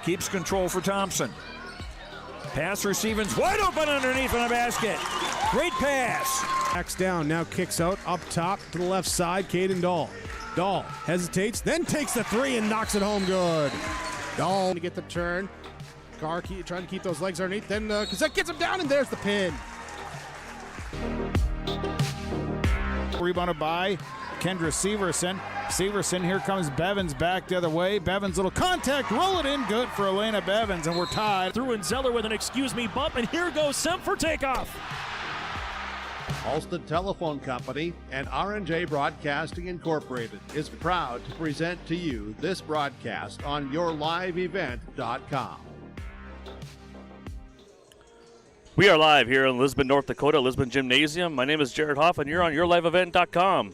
Keeps control for Thompson. Pass receiving's wide open underneath in the basket. Great pass. Backs down, now kicks out, up top to the left side, Caden Dahl. Dahl hesitates, then takes the three and knocks it home good. Dahl to get the turn. Carr trying to keep those legs underneath, then Cassette gets him down, and there's the pin. Rebounded by Kendra Severson. Severson, here comes Bevins back the other way. Bevins, little contact, roll it in, good for Elena Bevins, and we're tied. Through and Zeller with an excuse me bump, and here goes Semp for takeoff. Halsted Telephone Company and R&J Broadcasting Incorporated is proud to present to you this broadcast on yourliveevent.com. We are live here in Lisbon, North Dakota, Lisbon Gymnasium. My name is Jared Hoff, and you're on yourliveevent.com.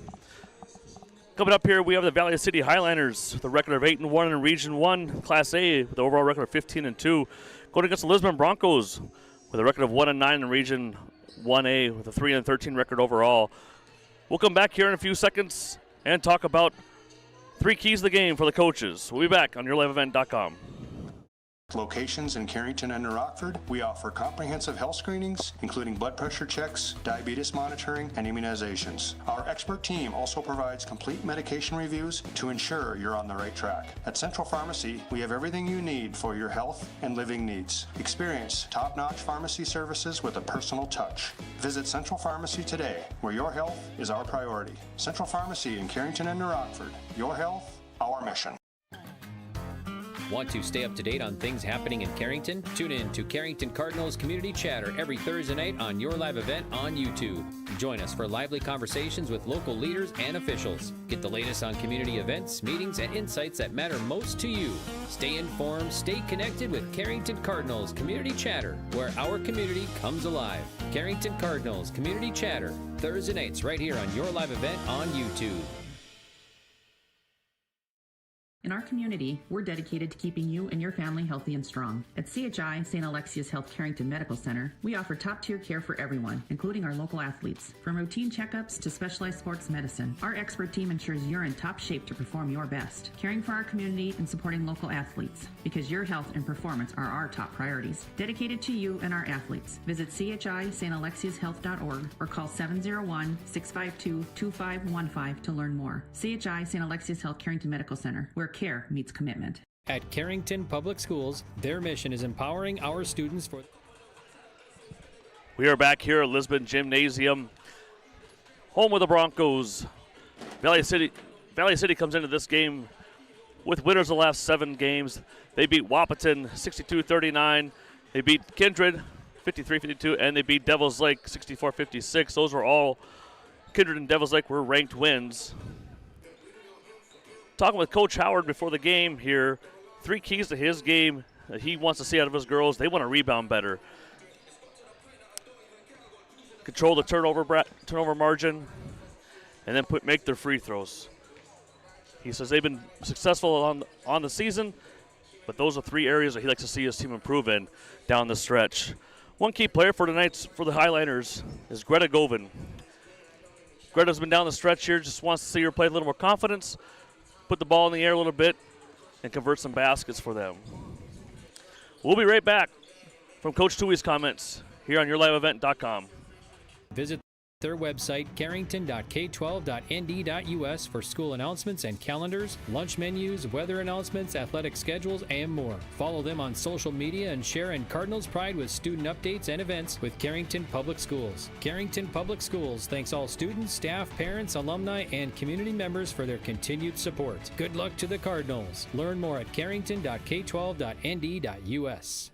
Coming up here, we have the Valley City Highlanders with a record of 8-1 in Region 1, Class A, with an overall record of 15-2. Going against the Lisbon Broncos with a record of 1-9 in Region 1A with a 3-13 record overall. We'll come back here in a few seconds and talk about three keys of the game for the coaches. We'll be back on yourliveevent.com. Locations in Carrington and New Rockford, we offer comprehensive health screenings, including blood pressure checks, diabetes monitoring, and immunizations. Our expert team also provides complete medication reviews to ensure you're on the right track. At Central Pharmacy, we have everything you need for your health and living needs. Experience top-notch pharmacy services with a personal touch. Visit Central Pharmacy today, where your health is our priority. Central Pharmacy in Carrington and New Rockford. Your health, our mission. Want to stay up to date on things happening in Carrington? Tune in to Carrington Cardinals Community Chatter every Thursday night on Your Live Event on YouTube. Join us for lively conversations with local leaders and officials. Get the latest on community events, meetings, and insights that matter most to you. Stay informed, stay connected with Carrington Cardinals Community Chatter, where our community comes alive. Carrington Cardinals Community Chatter, Thursday nights right here on Your Live Event on YouTube. In our community, we're dedicated to keeping you and your family healthy and strong. At CHI St. Alexius Health Carrington Medical Center, we offer top-tier care for everyone, including our local athletes. From routine checkups to specialized sports medicine, our expert team ensures you're in top shape to perform your best, caring for our community and supporting local athletes, because your health and performance are our top priorities. Dedicated to you and our athletes. Visit chistalexiushealth.org or call 701-652-2515 to learn more. CHI St. Alexius Health Carrington Medical Center, where care meets commitment. At Carrington Public Schools, their mission is empowering our students for... We are back here at Lisbon Gymnasium, home of the Broncos. Valley City comes into this game with winners of the last 7 games. They beat Wahpeton 62-39. They beat Kindred 53-52, and they beat Devils Lake 64-56. Those were all, Kindred and Devils Lake were ranked wins. Talking with Coach Howard before the game here, 3 keys to his game that he wants to see out of his girls. They want to rebound better, control the turnover margin, and then make their free throws. He says they've been successful on the season, but those are 3 areas that he likes to see his team improve in down the stretch. One key player for tonight's for the Highlanders is Greta Govan. Greta's been down the stretch here, just wants to see her play a little more confidence, put the ball in the air a little bit, and convert some baskets for them. We'll be right back from Coach Tui's comments here on yourliveevent.com. Visit their website, carrington.k12.nd.us, for school announcements and calendars, lunch menus, weather announcements, athletic schedules, and more. Follow them on social media and share in Cardinals pride with student updates and events with Carrington Public Schools. Carrington Public Schools thanks all students, staff, parents, alumni, and community members for their continued support. Good luck to the Cardinals. Learn more at carrington.k12.nd.us.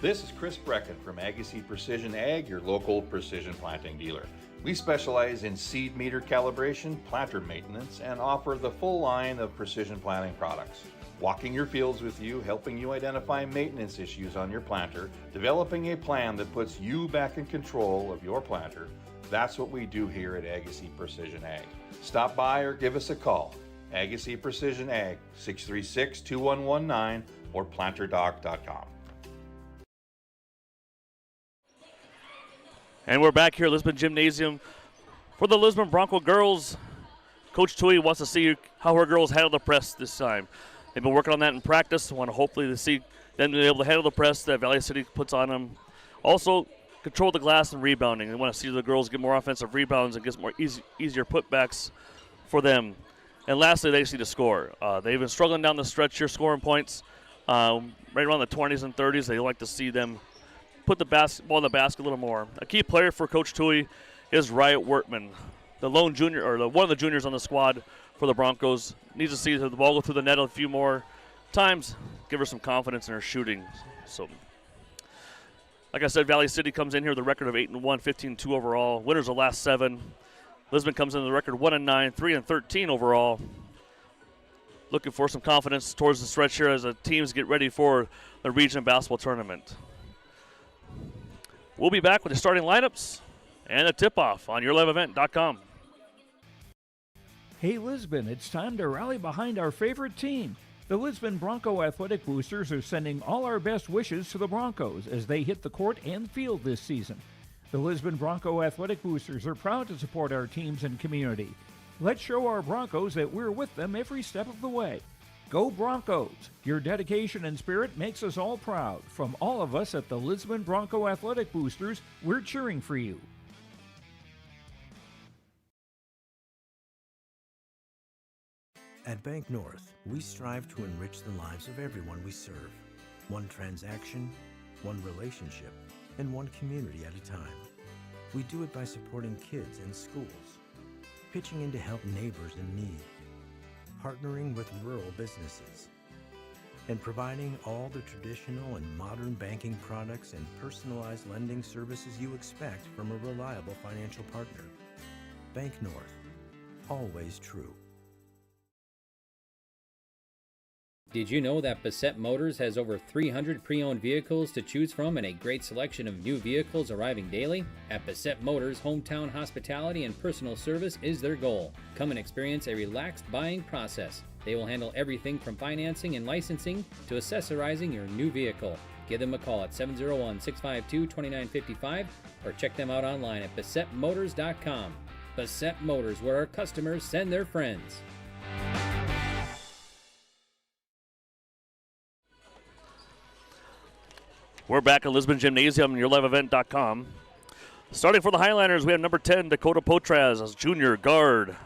This is Chris Brecken from Agassiz Precision Ag, your local precision planting dealer. We specialize in seed meter calibration, planter maintenance, and offer the full line of precision planting products. Walking your fields with you, helping you identify maintenance issues on your planter, developing a plan that puts you back in control of your planter. That's what we do here at Agassiz Precision Ag. Stop by or give us a call. Agassiz Precision Ag, 636-2119 or planterdoc.com. And we're back here at Lisbon Gymnasium for the Lisbon Bronco girls. Coach Tui wants to see how her girls handle the press this time. They've been working on that in practice. Want to hopefully to see them be able to handle the press that Valley City puts on them. Also, control the glass and rebounding. They want to see the girls get more offensive rebounds and get more easier putbacks for them. And lastly, they see to score. They've been struggling down the stretch here, scoring points right around the 20s and 30s. They like to see them put the ball in the basket a little more. A key player for Coach Tui is Riot Wortman, the lone junior, or one of the juniors on the squad for the Broncos. Needs to see the ball go through the net a few more times, give her some confidence in her shooting. So, like I said, Valley City comes in here with a record of 8-1, 15-2 overall. Winners of the last 7. Lisbon comes in with a record 1-9, 3-13 overall. Looking for some confidence towards the stretch here as the teams get ready for the region basketball tournament. We'll be back with the starting lineups and a tip-off on yourliveevent.com. Hey Lisbon, it's time to rally behind our favorite team. The Lisbon Bronco Athletic Boosters are sending all our best wishes to the Broncos as they hit the court and field this season. The Lisbon Bronco Athletic Boosters are proud to support our teams and community. Let's show our Broncos that we're with them every step of the way. Go Broncos! Your dedication and spirit makes us all proud. From all of us at the Lisbon Bronco Athletic Boosters, we're cheering for you. At Bank North, we strive to enrich the lives of everyone we serve. One transaction, one relationship, and one community at a time. We do it by supporting kids and schools, pitching in to help neighbors in need, partnering with rural businesses, and providing all the traditional and modern banking products and personalized lending services you expect from a reliable financial partner. Bank North, always true. Did you know that Bassett Motors has over 300 pre-owned vehicles to choose from and a great selection of new vehicles arriving daily? At Bassett Motors, hometown hospitality and personal service is their goal. Come and experience a relaxed buying process. They will handle everything from financing and licensing to accessorizing your new vehicle. Give them a call at 701-652-2955 or check them out online at BassettMotors.com. Bassett Motors, where our customers send their friends. We're back at Lisbon Gymnasium and yourliveevent.com. Starting for the Highlanders, we have number 10, Dakota Potraz as junior guard.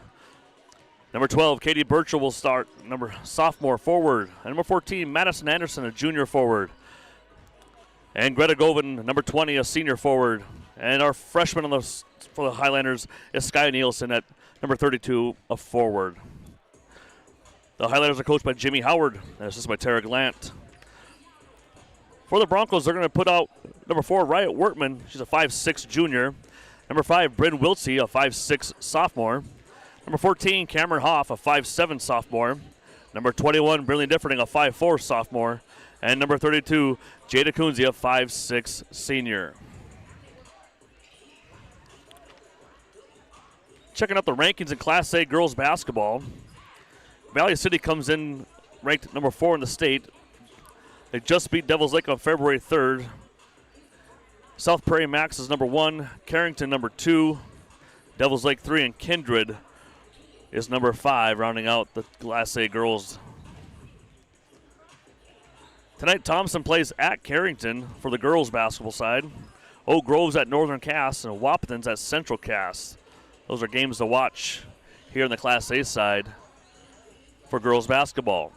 Number 12, Katie Birchall will start, sophomore forward. And number 14, Madison Anderson, a junior forward. And Greta Govan, number 20, a senior forward. And our freshman for the Highlanders is Sky Nielsen at number 32, a forward. The Highlanders are coached by Jimmy Howard, and assisted by Tara Glant. For the Broncos, they're going to put out number 4, Riot Wortman. She's a 5'6 junior. Number 5, Bryn Wiltsey, a 5'6 sophomore. Number 14, Cameron Hoff, a 5'7 sophomore. Number 21, Brinley Differding, a 5'4 sophomore. And number 32, Jada Kunze, a 5'6 senior. Checking out the rankings in Class A girls basketball. Valley City comes in ranked number 4 in the state. They just beat Devils Lake on February 3rd. South Prairie Max is number 1, Carrington number 2, Devils Lake 3, and Kindred is number 5, rounding out the Class A girls. Tonight, Thompson plays at Carrington for the girls basketball side. Oak Grove's at Northern Cass, and Wahpeton's at Central Cass. Those are games to watch here in the Class A side for girls basketball.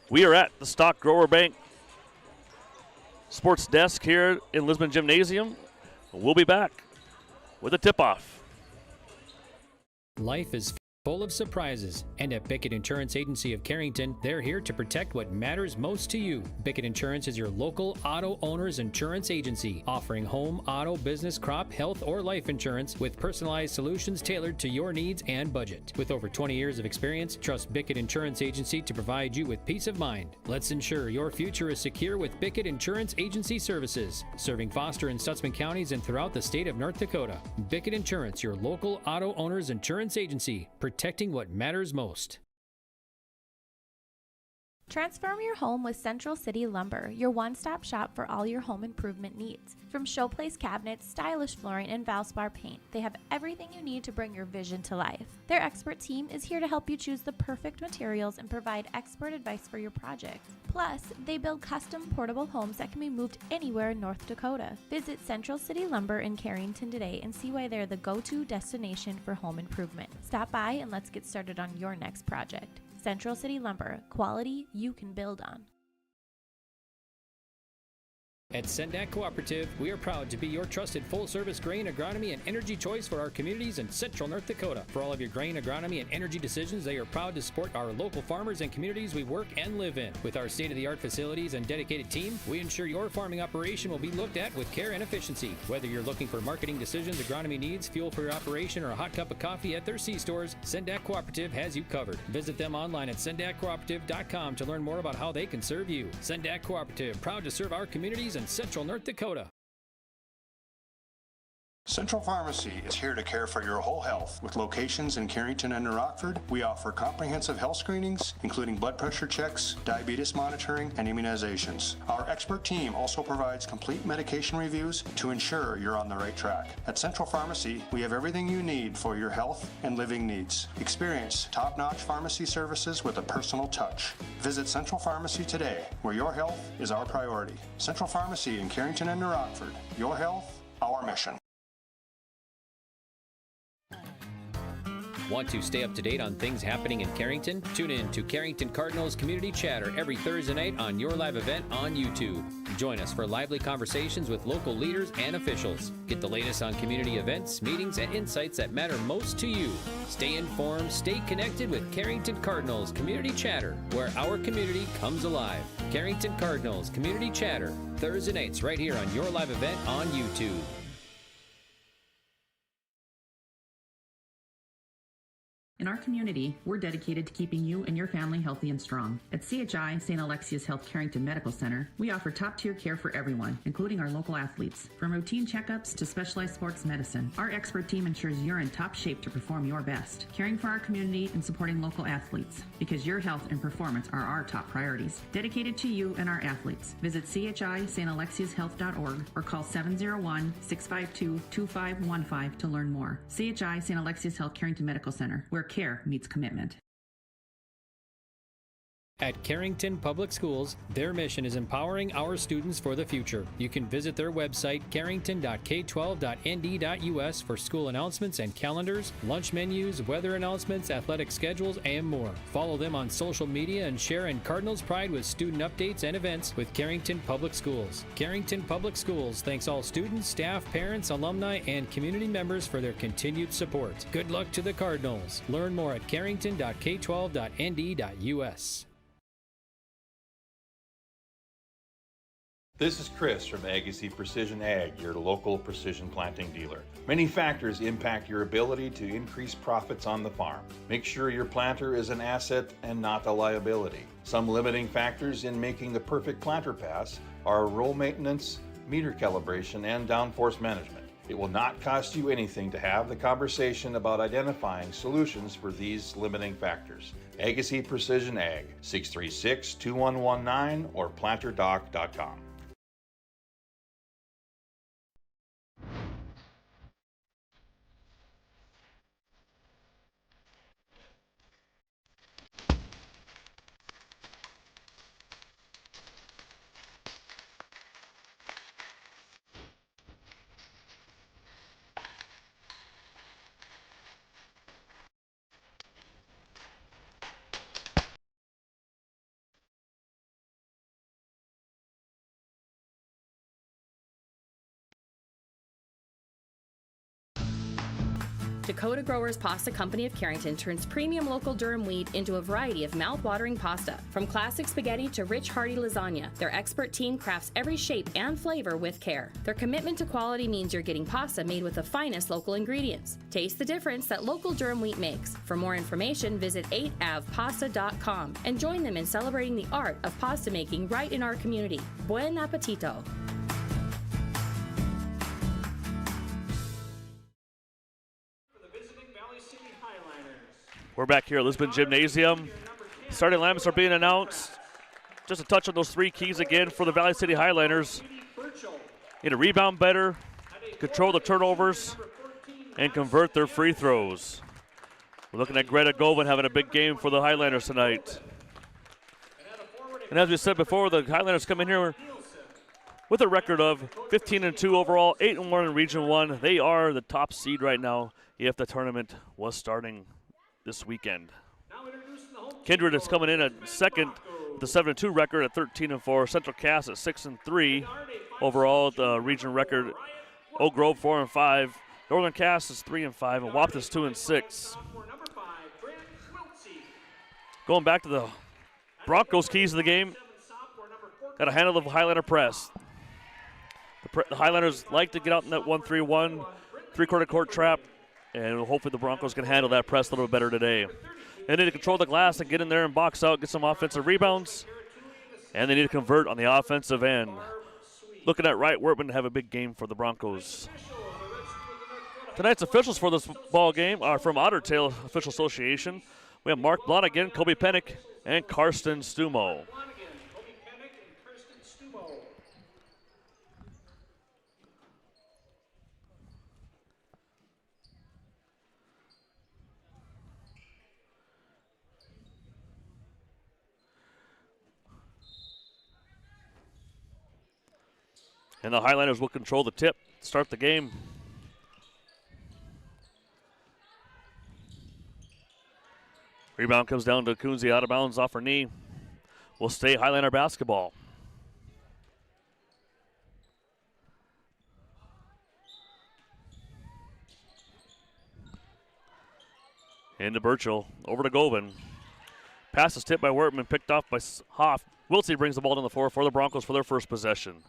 We are at the Stock Grower Bank Sports Desk here in Lisbon Gymnasium. We'll be back with a tip-off. Life is full of surprises, and at Bickett Insurance Agency of Carrington, they're here to protect what matters most to you. Bickett Insurance is your local auto owner's insurance agency, offering home, auto, business, crop, health, or life insurance with personalized solutions tailored to your needs and budget. With over 20 years of experience, trust Bickett Insurance Agency to provide you with peace of mind. Let's ensure your future is secure with Bickett Insurance Agency services, serving Foster and Stutzman counties and throughout the state of North Dakota. Bickett Insurance, your local auto owner's insurance agency, protecting what matters most. Transform your home with Central City Lumber, your one-stop shop for all your home improvement needs. From showplace cabinets, stylish flooring, and Valspar paint, they have everything you need to bring your vision to life. Their expert team is here to help you choose the perfect materials and provide expert advice for your projects. Plus, they build custom portable homes that can be moved anywhere in North Dakota. Visit Central City Lumber in Carrington today and see why they're the go-to destination for home improvement. Stop by and let's get started on your next project. Central City Lumber, quality you can build on. At Sendak Cooperative, we are proud to be your trusted full-service grain, agronomy, and energy choice for our communities in central North Dakota. For all of your grain, agronomy, and energy decisions, they are proud to support our local farmers and communities we work and live in. With our state-of-the-art facilities and dedicated team, we ensure your farming operation will be looked at with care and efficiency. Whether you're looking for marketing decisions, agronomy needs, fuel for your operation, or a hot cup of coffee at their C-stores, Sendak Cooperative has you covered. Visit them online at sendakcooperative.com to learn more about how they can serve you. Sendak Cooperative, proud to serve our communities in central North Dakota. Central Pharmacy is here to care for your whole health. With locations in Carrington and New Rockford, we offer comprehensive health screenings, including blood pressure checks, diabetes monitoring, and immunizations. Our expert team also provides complete medication reviews to ensure you're on the right track. At Central Pharmacy, we have everything you need for your health and living needs. Experience top-notch pharmacy services with a personal touch. Visit Central Pharmacy today, where your health is our priority. Central Pharmacy in Carrington and New Rockford. Your health, our mission. Want to stay up to date on things happening in Carrington? Tune in to Carrington Cardinals Community Chatter every Thursday night on Your Live Event on YouTube. Join us for lively conversations with local leaders and officials. Get the latest on community events, meetings, and insights that matter most to you. Stay informed, stay connected with Carrington Cardinals Community Chatter, where our community comes alive. Carrington Cardinals Community Chatter, Thursday nights right here on Your Live Event on YouTube. In our community, we're dedicated to keeping you and your family healthy and strong. At CHI, St. Alexius Health Carrington Medical Center, we offer top-tier care for everyone, including our local athletes. From routine checkups to specialized sports medicine, our expert team ensures you're in top shape to perform your best, caring for our community and supporting local athletes, because your health and performance are our top priorities. Dedicated to you and our athletes. Visit chistalexiushealth.org or call 701-652-2515 to learn more. CHI, St. Alexius Health Carrington Medical Center, where care meets commitment. At Carrington Public Schools, their mission is empowering our students for the future. You can visit their website, carrington.k12.nd.us, for school announcements and calendars, lunch menus, weather announcements, athletic schedules, and more. Follow them on social media and share in Cardinals pride with student updates and events with Carrington Public Schools. Carrington Public Schools thanks all students, staff, parents, alumni, and community members for their continued support. Good luck to the Cardinals. Learn more at carrington.k12.nd.us. This is Chris from Agassiz Precision Ag, your local precision planting dealer. Many factors impact your ability to increase profits on the farm. Make sure your planter is an asset and not a liability. Some limiting factors in making the perfect planter pass are row maintenance, meter calibration, and downforce management. It will not cost you anything to have the conversation about identifying solutions for these limiting factors. Agassiz Precision Ag, 636-2119 or planterdoc.com. Dakota Growers Pasta Company of Carrington turns premium local durum wheat into a variety of mouth-watering pasta. From classic spaghetti to rich, hearty lasagna, their expert team crafts every shape and flavor with care. Their commitment to quality means you're getting pasta made with the finest local ingredients. Taste the difference that local durum wheat makes. For more information, visit 8avpasta.com and join them in celebrating the art of pasta making right in our community. Buen appetito! We're back here at Lisbon Gymnasium. Starting lineups are being announced. just a touch on those 3 keys again for the Valley City Highlanders. Need to rebound better, control the turnovers, and convert their free throws. We're looking at Greta Govan having a big game for the Highlanders tonight. And as we said before, the Highlanders come in here with a record of 15-2 overall, 8-1 in Region 1. They are the top seed right now if the tournament was starting this weekend. Kindred is coming in at second with a 7-2 record at 13-4. Central Cass at 6-3 overall, the region record. Oak Grove 4-5. Northern Cass is 3-5, and Wapta is 2-6. Going back to the Broncos' keys of the game, got to handle the Highlander press. The Highlanders like to get out in that 1-3-1, three-quarter court trap, and hopefully the Broncos can handle that press a little bit better today. They need to control the glass and get in there and box out, get some offensive rebounds, and they need to convert on the offensive end. Looking at Wright Wortman to have a big game for the Broncos. Tonight's officials for this ball game are from Otter Tail Official Association. We have Mark Blott again, Kobe Pennick, and Karsten Stumo. And the Highlanders will control the tip, start the game. Rebound comes down to Kunze, out of bounds off her knee. Will stay Highlander basketball. Into Burchell, over to Govan. Pass is tipped by Wortman, picked off by Hoff. Wiltsey brings the ball to the floor for the Broncos for their first possession.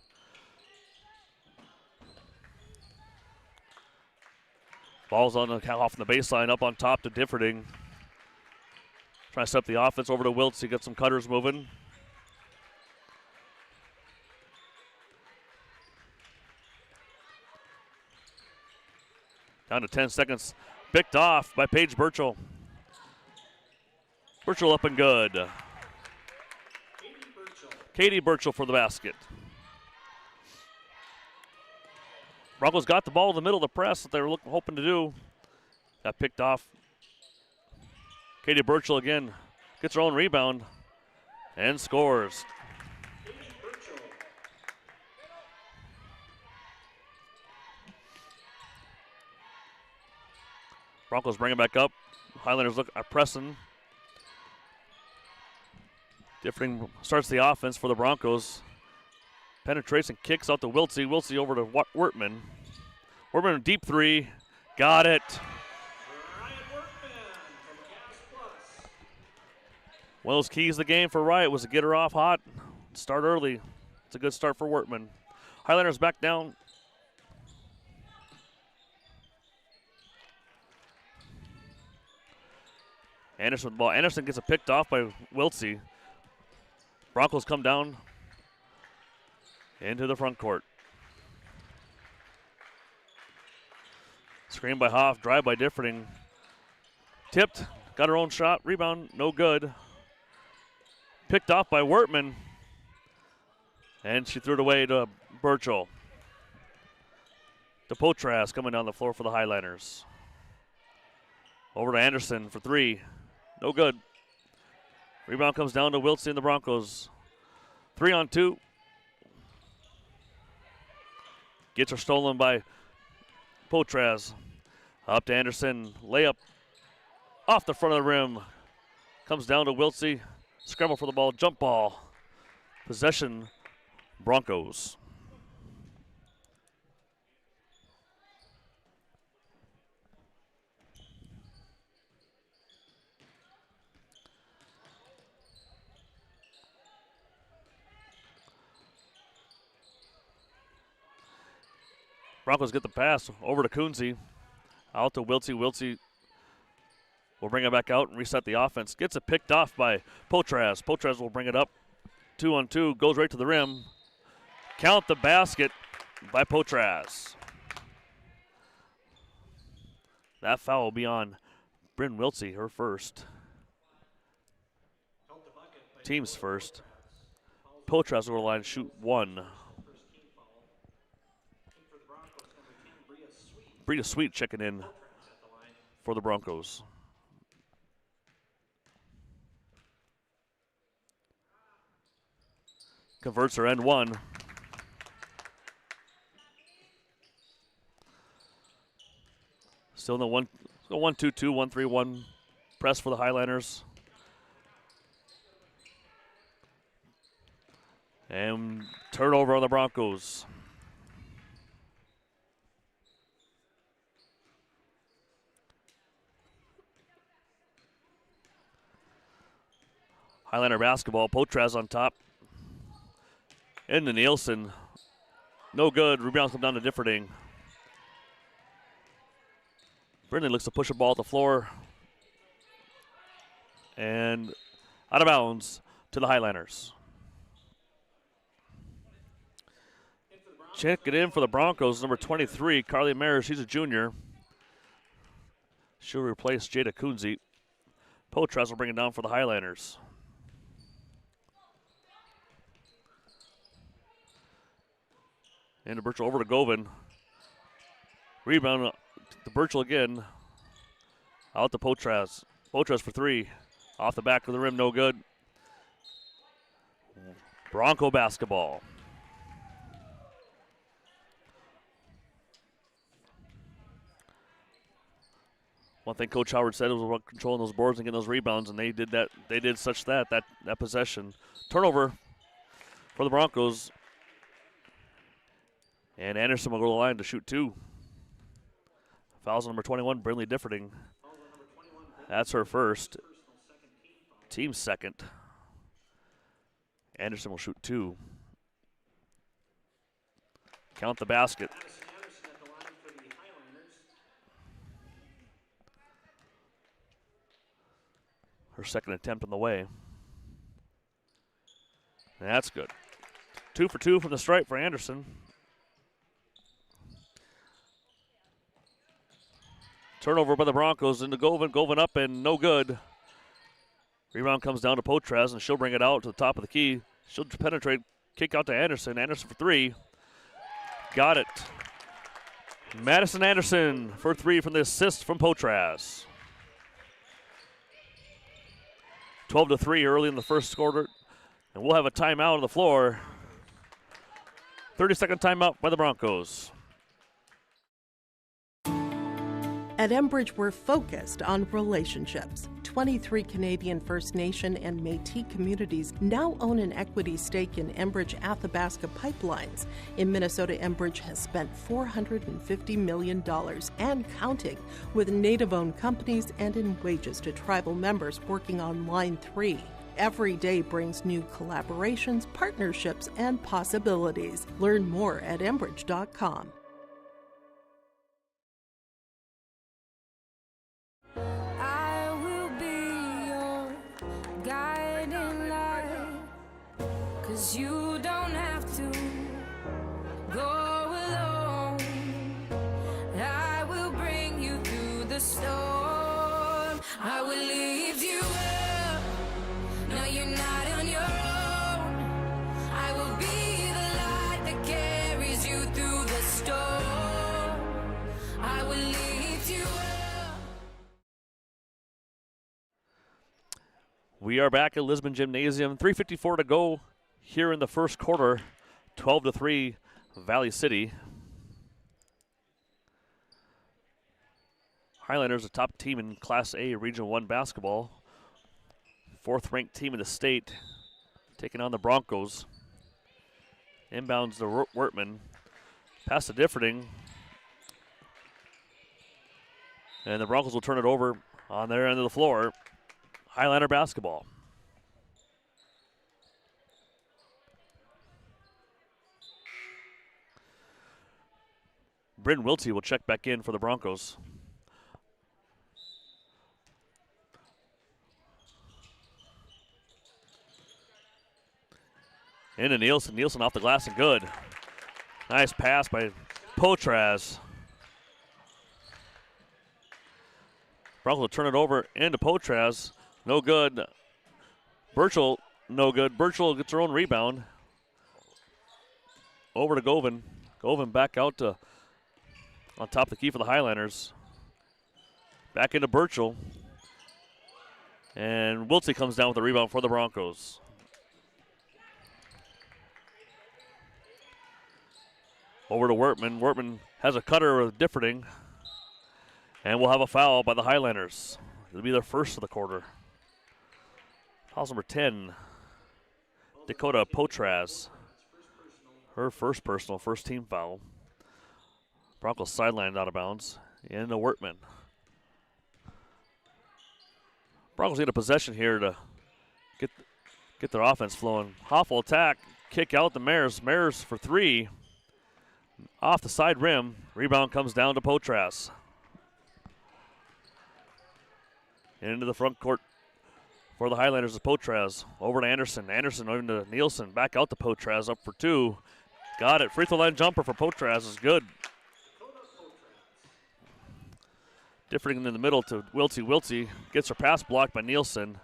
Ball's off the baseline, up on top to Differding. Trying to set up the offense over to Wiltsey, get some cutters moving. Down to 10 seconds. Picked off by Paige Burchell. Burchell up and good. Katie Burchell for the basket. Broncos got the ball in the middle of the press that they were hoping to do. Got picked off. Katie Burchell again gets her own rebound and scores. Broncos bring it back up. Highlanders are pressing. Differing starts the offense for the Broncos. Penetrates and kicks out to Wiltsey. Wiltsey over to Wortman. Wortman deep three. Got it. One of those keys of the game for Riot was to get her off hot. Start early. It's a good start for Wortman. Highlanders back down. Anderson with the ball. Anderson gets it picked off by Wiltsey. Broncos come down into the front court. Screen by Hoff, drive by Differding. Tipped, got her own shot, rebound, no good. Picked off by Wortman. And she threw it away to Burchell. To Potras coming down the floor for the Highlanders. Over to Anderson for three. No good. Rebound comes down to Wiltsey and the Broncos. 3-on-2. Gets her stolen by Potras. Up to Anderson. Layup off the front of the rim. Comes down to Wiltsey. Scramble for the ball. Jump ball. Possession Broncos. Broncos get the pass over to Kunze. Out to Wiltsey. Wiltsey will bring it back out and reset the offense. Gets it picked off by Potras. Potras will bring it up. 2-on-2. Goes right to the rim. Count the basket by Potras. That foul will be on Bryn Wiltsey, her first. Team's first. Potras will go to the line, shoot 1. Bria Sweet checking in for the Broncos. Converts her end 1. Still in the 1-2-2, 1-3-1 press for the Highlanders. And turnover on the Broncos. Highlander basketball, Potras on top. Into Nielsen. No good. Rebounds come down to Differding. Brindley looks to push a ball at the floor. And out of bounds to the Highlanders. Check it in for the Broncos, number 23, Carly Mayer. She's a junior. She'll replace Jada Kunze. Potras will bring it down for the Highlanders. Into Birchall over to Govan. Rebound to Birchall again. Out to Potras. Potras for 3. Off the back of the rim, no good. Bronco basketball. One thing Coach Howard said was about controlling those boards and getting those rebounds, and they did that. They did such that possession. Turnover for the Broncos. And Anderson will go to the line to shoot 2. Fouls on number 21, Brindley Differding. That's her first. Team second. Anderson will shoot 2. Count the basket. Her second attempt on the way. That's good. 2 for 2 from the stripe for Anderson. Turnover by the Broncos into Govan. Govan up and no good. Rebound comes down to Potras, and she'll bring it out to the top of the key. She'll penetrate, kick out to Anderson. Anderson for 3. Got it. Madison Anderson for 3 from the assist from Potras. 12-3 early in the first quarter. And we'll have a timeout on the floor. 30-second timeout by the Broncos. At Enbridge, we're focused on relationships. 23 Canadian First Nation and Métis communities now own an equity stake in Enbridge Athabasca Pipelines. In Minnesota, Enbridge has spent $450 million and counting, with Native-owned companies and in wages to tribal members working on Line 3. Every day brings new collaborations, partnerships, and possibilities. Learn more at Enbridge.com. You don't have to go alone. I will bring you through the storm. I will lift you up. No, you're not on your own. I will be the light that carries you through the storm. I will lift you up. We are back at Lisbon Gymnasium. 3:54 to go here in the first quarter. 12-3 Valley City. Highlanders, a top team in Class A Region 1 basketball. 4th-ranked team in the state, taking on the Broncos. Inbounds to Wertman. Pass to Differding. And the Broncos will turn it over on their end of the floor. Highlander basketball. Bryn Wiltie will check back in for the Broncos. Into Nielsen. Nielsen off the glass and good. Nice pass by Potras. Broncos will turn it over into Potras. No good. Birchall, no good. Birchall gets her own rebound. over to Govan. Govan back out to on top of the key for the Highlanders. Back into Burchell. And Wiltsey comes down with the rebound for the Broncos. Over to Wertman. Wertman has a cutter with Differding. And we'll have a foul by the Highlanders. It'll be their first of the quarter. Foul's number 10. Dakota Potraz. Her first personal, first team foul. Broncos sidelined out of bounds. Into Wertman. Broncos get a possession here to get their offense flowing. Hoff attack, kick out the Mares. Mares for three. Off the side rim. Rebound comes down to Potras. Into the front court for the Highlanders is Potras. Over to Anderson. Anderson over to Nielsen. Back out to Potras, up for two. Got it. Free throw line jumper for Potras is good. Differing in the middle to Wiltsey. Wiltsey gets her pass blocked by Nielsen.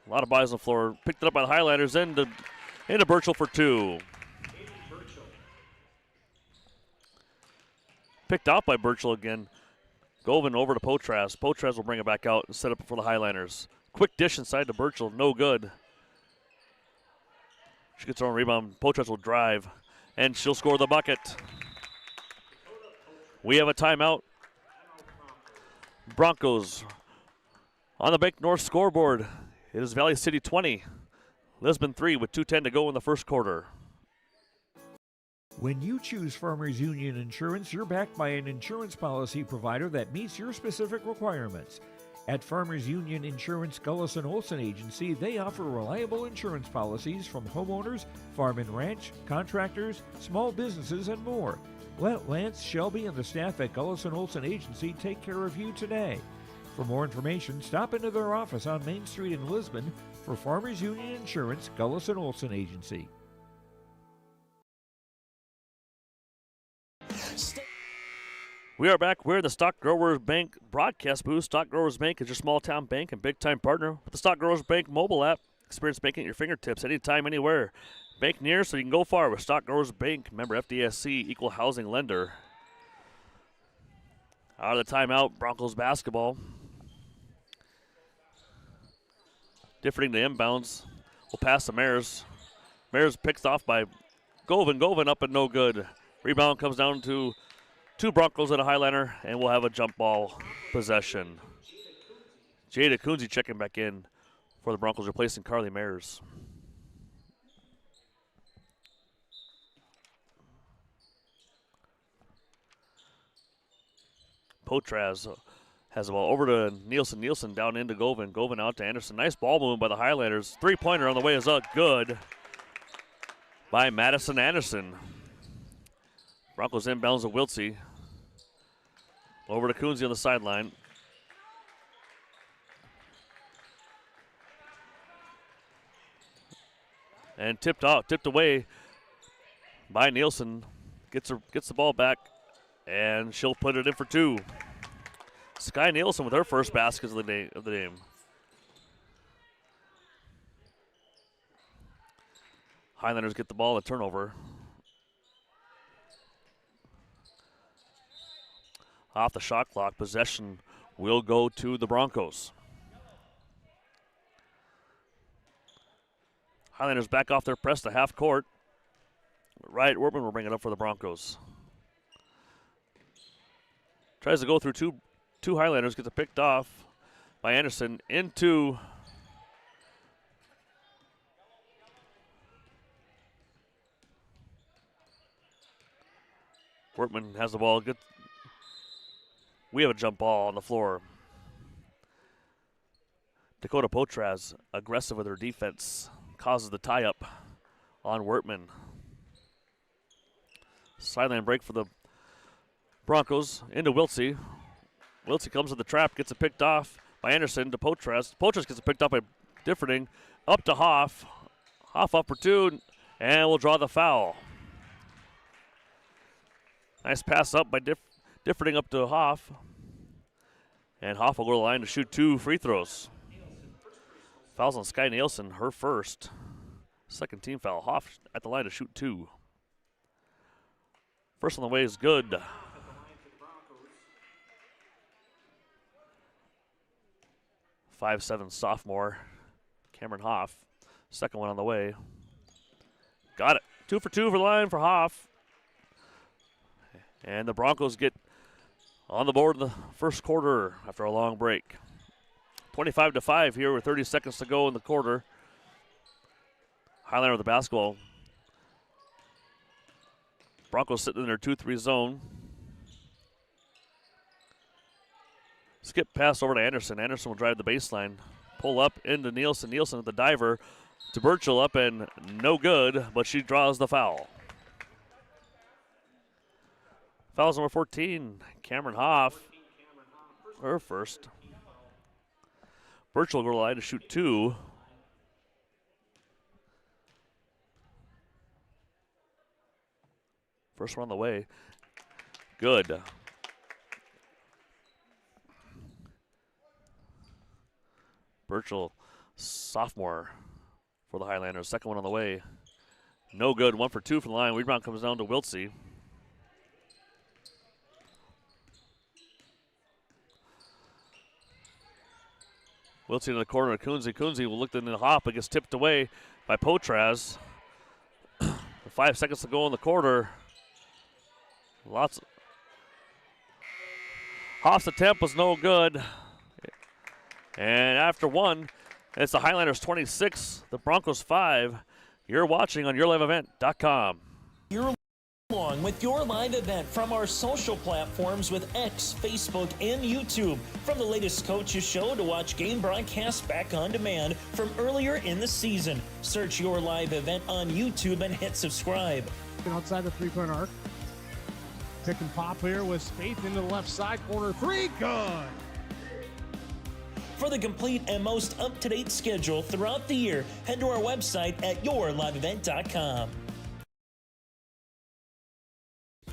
A lot of bodies on the floor. Picked it up by the Highlanders. Into Burchell for two. Picked out by Burchell again. Govan over to Potras. Potras will bring it back out and set up for the Highlanders. Quick dish inside to Burchell. No good. She gets her own rebound. Potras will drive, and she'll score the bucket. We have a timeout. Broncos on the Bank North scoreboard. It is Valley City 20, Lisbon 3 with 2:10 to go in the first quarter. When you choose Farmers Union Insurance, you're backed by an insurance policy provider that meets your specific requirements. At Farmers Union Insurance Gullison Olson Agency, they offer reliable insurance policies from homeowners, farm and ranch, contractors, small businesses, and more. Let Lance, Shelby, and the staff at Gullison Olson Agency take care of you today. For more information, stop into their office on Main Street in Lisbon for Farmers Union Insurance Gullison Olson Agency. We are back. We're the Stock Growers Bank broadcast booth. Stock Growers Bank is your small town bank and big time partner with the Stock Growers Bank mobile app. Experience banking at your fingertips anytime, anywhere. Bank near so you can go far with Stock Growers Bank. Member FDIC, equal housing lender. Out of the timeout, Broncos basketball. Differing to inbounds. We'll pass the Mares. Mares picked off by Govan. Govan up and no good. Rebound comes down to two Broncos and a Highlander, and we'll have a jump ball possession. Jada Kunze checking back in for the Broncos, replacing Carly Mares. Potraz has the ball over to Nielsen. Nielsen down into Govan. Govan out to Anderson. Nice ball movement by the Highlanders. Three-pointer on the way is up. Good by Madison Anderson. Broncos inbounds to Wiltsey. Over to Kunze on the sideline. And tipped away by Nielsen. Gets the ball back, and she'll put it in for two. Sky Nielsen with her first basket of the game. Highlanders get the ball, a turnover. Off the shot clock, possession will go to the Broncos. Highlanders back off their press to half court. Riot Workman will bring it up for the Broncos. Tries to go through two Highlanders, gets it picked off by Anderson into Workman has the ball. Good. We have a jump ball on the floor. Dakota Potraz, aggressive with her defense, causes the tie-up on Wortman. Sideline break for the Broncos into Wiltsey. Wiltsey comes to the trap, gets it picked off by Anderson to Potraz. Potraz gets it picked up by Differding. Up to Hoff. Hoff up for two, and we'll draw the foul. Nice pass up by Differding up to Hoff. And Hoff will go to the line to shoot two free throws. Fouls on Sky Nielsen, her first. Second team foul. Hoff at the line to shoot 2. First on the way is good. 5'7" sophomore Cameron Hoff. Second one on the way. Got it. 2 for 2 for the line for Hoff. And the Broncos get on the board in the first quarter after a long break. 25-5 here with 30 seconds to go in the quarter. Highlander with the basketball. Broncos sitting in their 2-3 zone. Skip pass over to Anderson. Anderson will drive the baseline. Pull up into Nielsen. Nielsen at the diver to Burchell up and no good, but she draws the foul. Foul's number 14, Cameron Hoff. Her first. Burchell will go to the line to shoot 2. First one on the way. Good. Burchell, sophomore for the Highlanders. Second one on the way. No good. 1 for 2 from the line. Rebound comes down to Wiltsey. Wiltsey in the corner of Kunze. Kunze will look in the hop, but gets tipped away by Potraz. 5 seconds to go in the quarter. Hoff's attempt was no good. And after one, it's the Highlanders 26, the Broncos 5. You're watching on YourLiveEvent.com. You're along with your live event from our social platforms with X, Facebook, and YouTube. From the latest coaches show to watch game broadcasts back on demand from earlier in the season. Search Your Live Event on YouTube and hit subscribe. Outside the three-point arc. Pick and pop here with Spaeth into the left side corner. 3, good. For the complete and most up-to-date schedule throughout the year, head to our website at YourLiveEvent.com.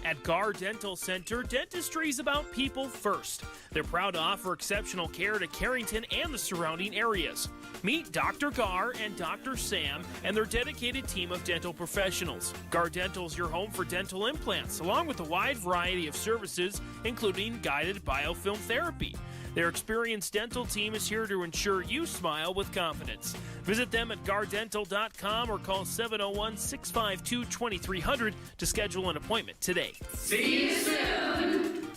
At Gar Dental Center, dentistry is about people first. They're proud to offer exceptional care to Carrington and the surrounding areas. Meet Dr. Gar and Dr. Sam and their dedicated team of dental professionals. Gar Dental is your home for dental implants, along with a wide variety of services, including guided biofilm therapy. Their experienced dental team is here to ensure you smile with confidence. Visit them at gardental.com or call 701-652-2300 to schedule an appointment today. See you soon.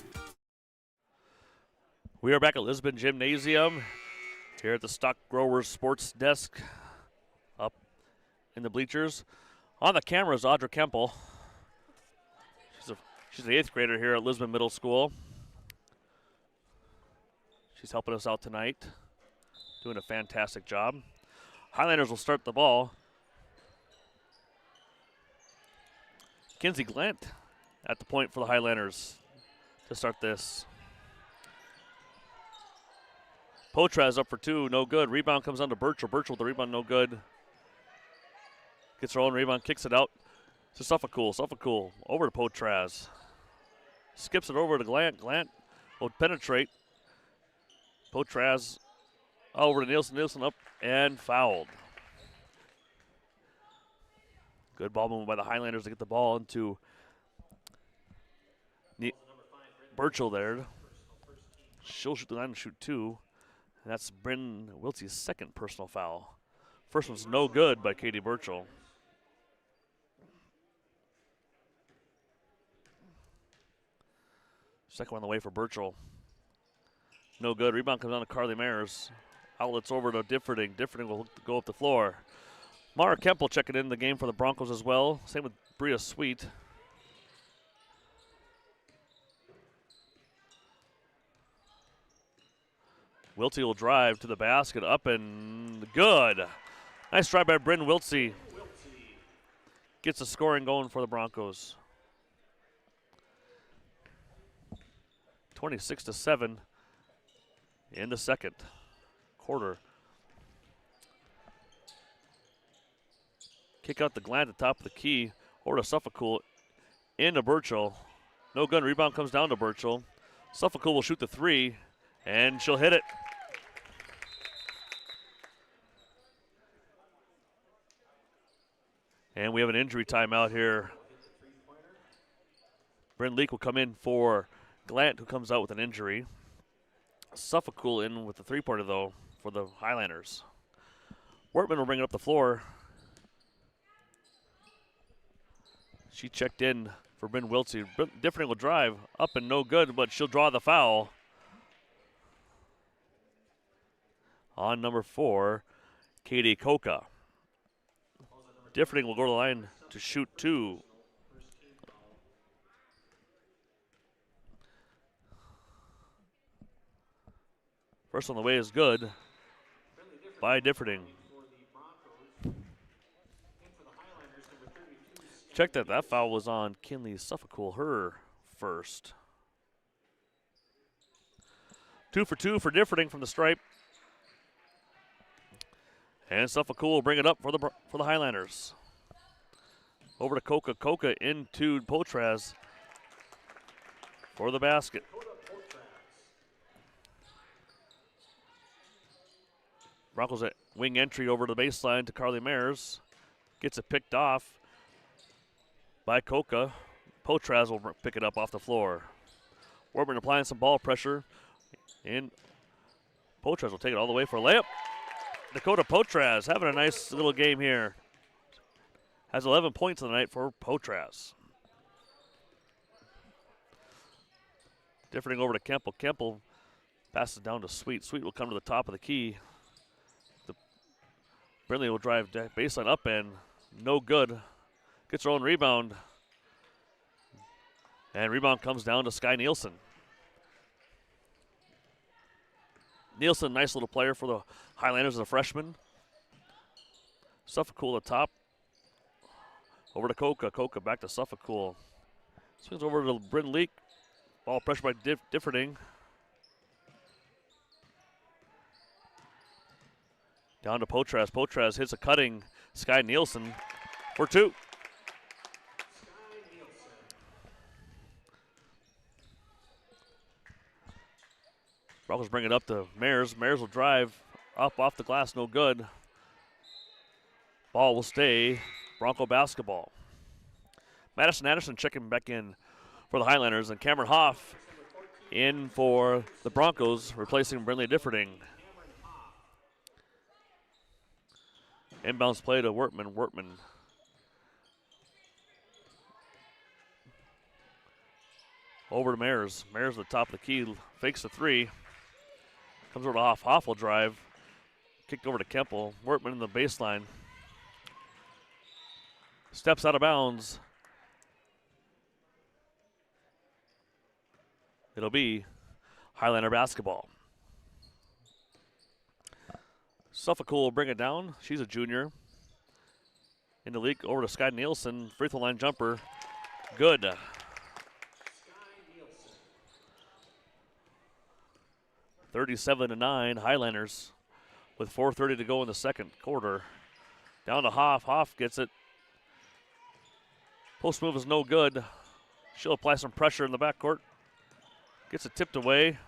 We are back at Lisbon Gymnasium here at the Stock Growers Sports Desk up in the bleachers. On the camera is Audra Kempel. She's the 8th grader here at Lisbon Middle School. She's helping us out tonight, doing a fantastic job. Highlanders will start the ball. Kinsey Glent at the point for the Highlanders to start this. Potraz up for 2, no good. Rebound comes on to Burchell. Burchell with the rebound, no good. Gets her own rebound, kicks it out to Suffolcool. Suffolcool over to Potraz. Skips it over to Glant. Glant will penetrate. Potraz over to Nielsen. Nielsen up and fouled. Good ball movement by the Highlanders to get the ball into Burchell there. She'll shoot the line and shoot 2. And that's Bryn Wiltsey's second personal foul. First one's no good by Katie Burchell. Second one on the way for Burchell. No good. Rebound comes on to Carly Mayers. Outlets over to Differding. Differding will go up the floor. Mara Kempel checking in the game for the Broncos as well. Same with Bria Sweet. Wiltsey will drive to the basket. Up and good. Nice drive by Bryn Wiltsey. Gets the scoring going for the Broncos. 26-7. In the second quarter. Kick out the Glant at the top of the key. Over to Suffolcool. Into Burchell. No good. Rebound comes down to Burchell. Suffolcool will shoot the 3, and she'll hit it. And we have an injury timeout here. Bryn Leak will come in for Glant, who comes out with an injury. Suffolk in with the three-pointer, though, for the Highlanders. Wortman will bring it up the floor. She checked in for Bryn Wiltsey. Different will drive up and no good, but she'll draw the foul. On number 4, Katie Koka. Different will go to the line to shoot 2. First on the way is good by Differding. Check that foul was on Kinley Suffolk, her first. 2 for 2 for Differding from the stripe. And Suffolk will bring it up for the Highlanders. Over to Koka. Koka into Potraz for the basket. Broncos at wing entry over to the baseline to Carly Mayers. Gets it picked off by Koka. Potraz will pick it up off the floor. Wortman applying some ball pressure. And Potraz will take it all the way for a layup. Dakota Potraz having a nice little game here. Has 11 points on the night for Potraz. Differing over to Kemple. Kemple passes down to Sweet. Sweet will come to the top of the key. Brindley will drive baseline up and no good. Gets her own rebound. And rebound comes down to Sky Nielsen. Nielsen, nice little player for the Highlanders as a freshman. Suffolk at top. Over to Koka. Koka back to Suffolk. Swings over to Bryn Leak. Ball pressure by Differding. Down to Potraz. Potraz hits a cutting Sky Nielsen for 2. Broncos bring it up to Mayers. Mayers will drive up off the glass, no good. Ball will stay Bronco basketball. Madison Anderson checking back in for the Highlanders, and Cameron Hoff in for the Broncos, replacing Brindley Differding. Inbounds play to Wortman. Wortman over to Mayers. Mayers at the top of the key, fakes the 3. Comes over to Hoff. Hoff will drive. Kicked over to Kemple. Wortman in the baseline. Steps out of bounds. It'll be Highlander basketball. Suffolk will bring it down. She's a junior. In the league, over to Sky Nielsen. Free throw line jumper. Good. 37-9, Highlanders with 4:30 to go in the second quarter. Down to Hoff. Hoff gets it. Post move is no good. She'll apply some pressure in the backcourt. Gets it tipped away.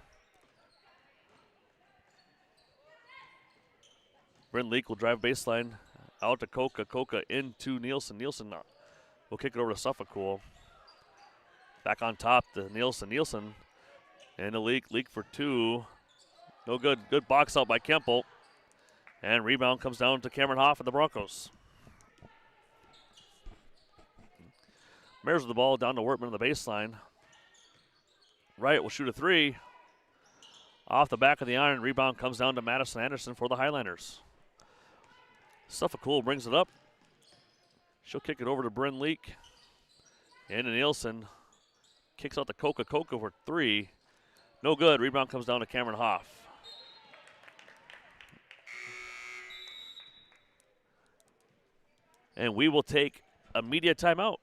Bryn Leak will drive baseline out to Koka. Koka into Nielsen. Nielsen will kick it over to Suffolk. Back on top to Nielsen. Nielsen and the Leak. Leak for 2. No good. Good box out by Kemple. And rebound comes down to Cameron Hoff and the Broncos. Mayers with the ball down to Wortman on the baseline. Wright will shoot a 3. Off the back of the iron. Rebound comes down to Madison Anderson for the Highlanders. Suffolk brings it up. She'll kick it over to Bryn Leak. And Nielsen kicks out the Koka. Koka for 3. No good. Rebound comes down to Cameron Hoff. And we will take a media timeout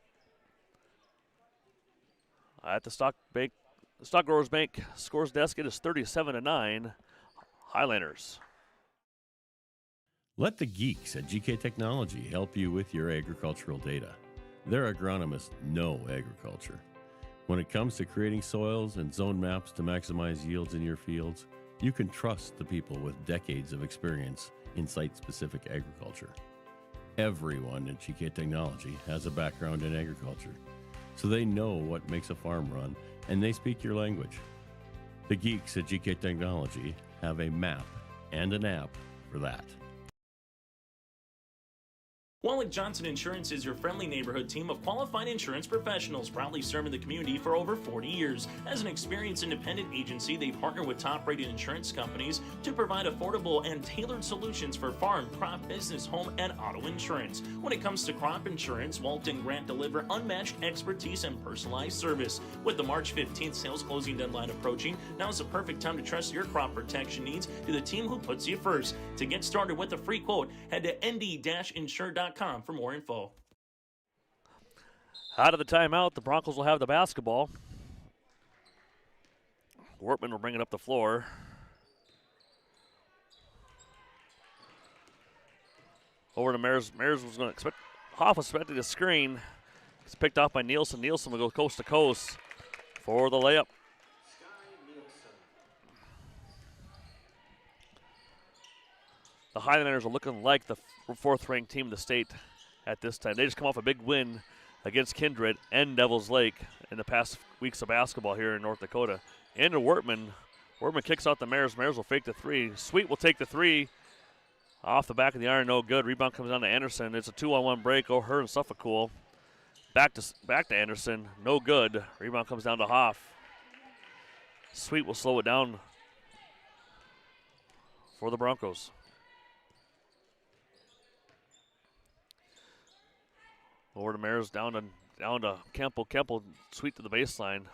at the Stock Growers Bank scores desk. It is 37-9, Highlanders. Let the geeks at GK Technology help you with your agricultural data. Their agronomists know agriculture. When it comes to creating soils and zone maps to maximize yields in your fields, you can trust the people with decades of experience in site-specific agriculture. Everyone in GK Technology has a background in agriculture, so they know what makes a farm run, and they speak your language. The geeks at GK Technology have a map and an app for that. Wallach Johnson Insurance is your friendly neighborhood team of qualified insurance professionals proudly serving the community for over 40 years. As an experienced independent agency, they partner with top-rated insurance companies to provide affordable and tailored solutions for farm, crop, business, home, and auto insurance. When it comes to crop insurance, Walt and Grant deliver unmatched expertise and personalized service. With the March 15th sales closing deadline approaching, now is the perfect time to trust your crop protection needs to the team who puts you first. To get started with a free quote, head to nd-insure.com for more info. Out of the timeout, the Broncos will have the basketball. Wortman will bring it up the floor. Over to Mares. Mares was going to expect, Hoff was expecting a screen. It's picked off by Nielsen. Nielsen will go coast to coast for the layup. The Highlanders are looking like the fourth-ranked team in the state at this time. They just come off a big win against Kindred and Devils Lake in the past weeks of basketball here in North Dakota. Into Wortman. Wortman kicks out the Mares. Mares will fake the three. Sweet will take the three. Off the back of the iron, no good. Rebound comes down to Anderson. It's a 2-on-1 break. Oh, her and Suffolk. Back to Anderson. No good. Rebound comes down to Hoff. Sweet will slow it down for the Broncos. Over to Mares, down to Kemple. Kemple sweep to the baseline.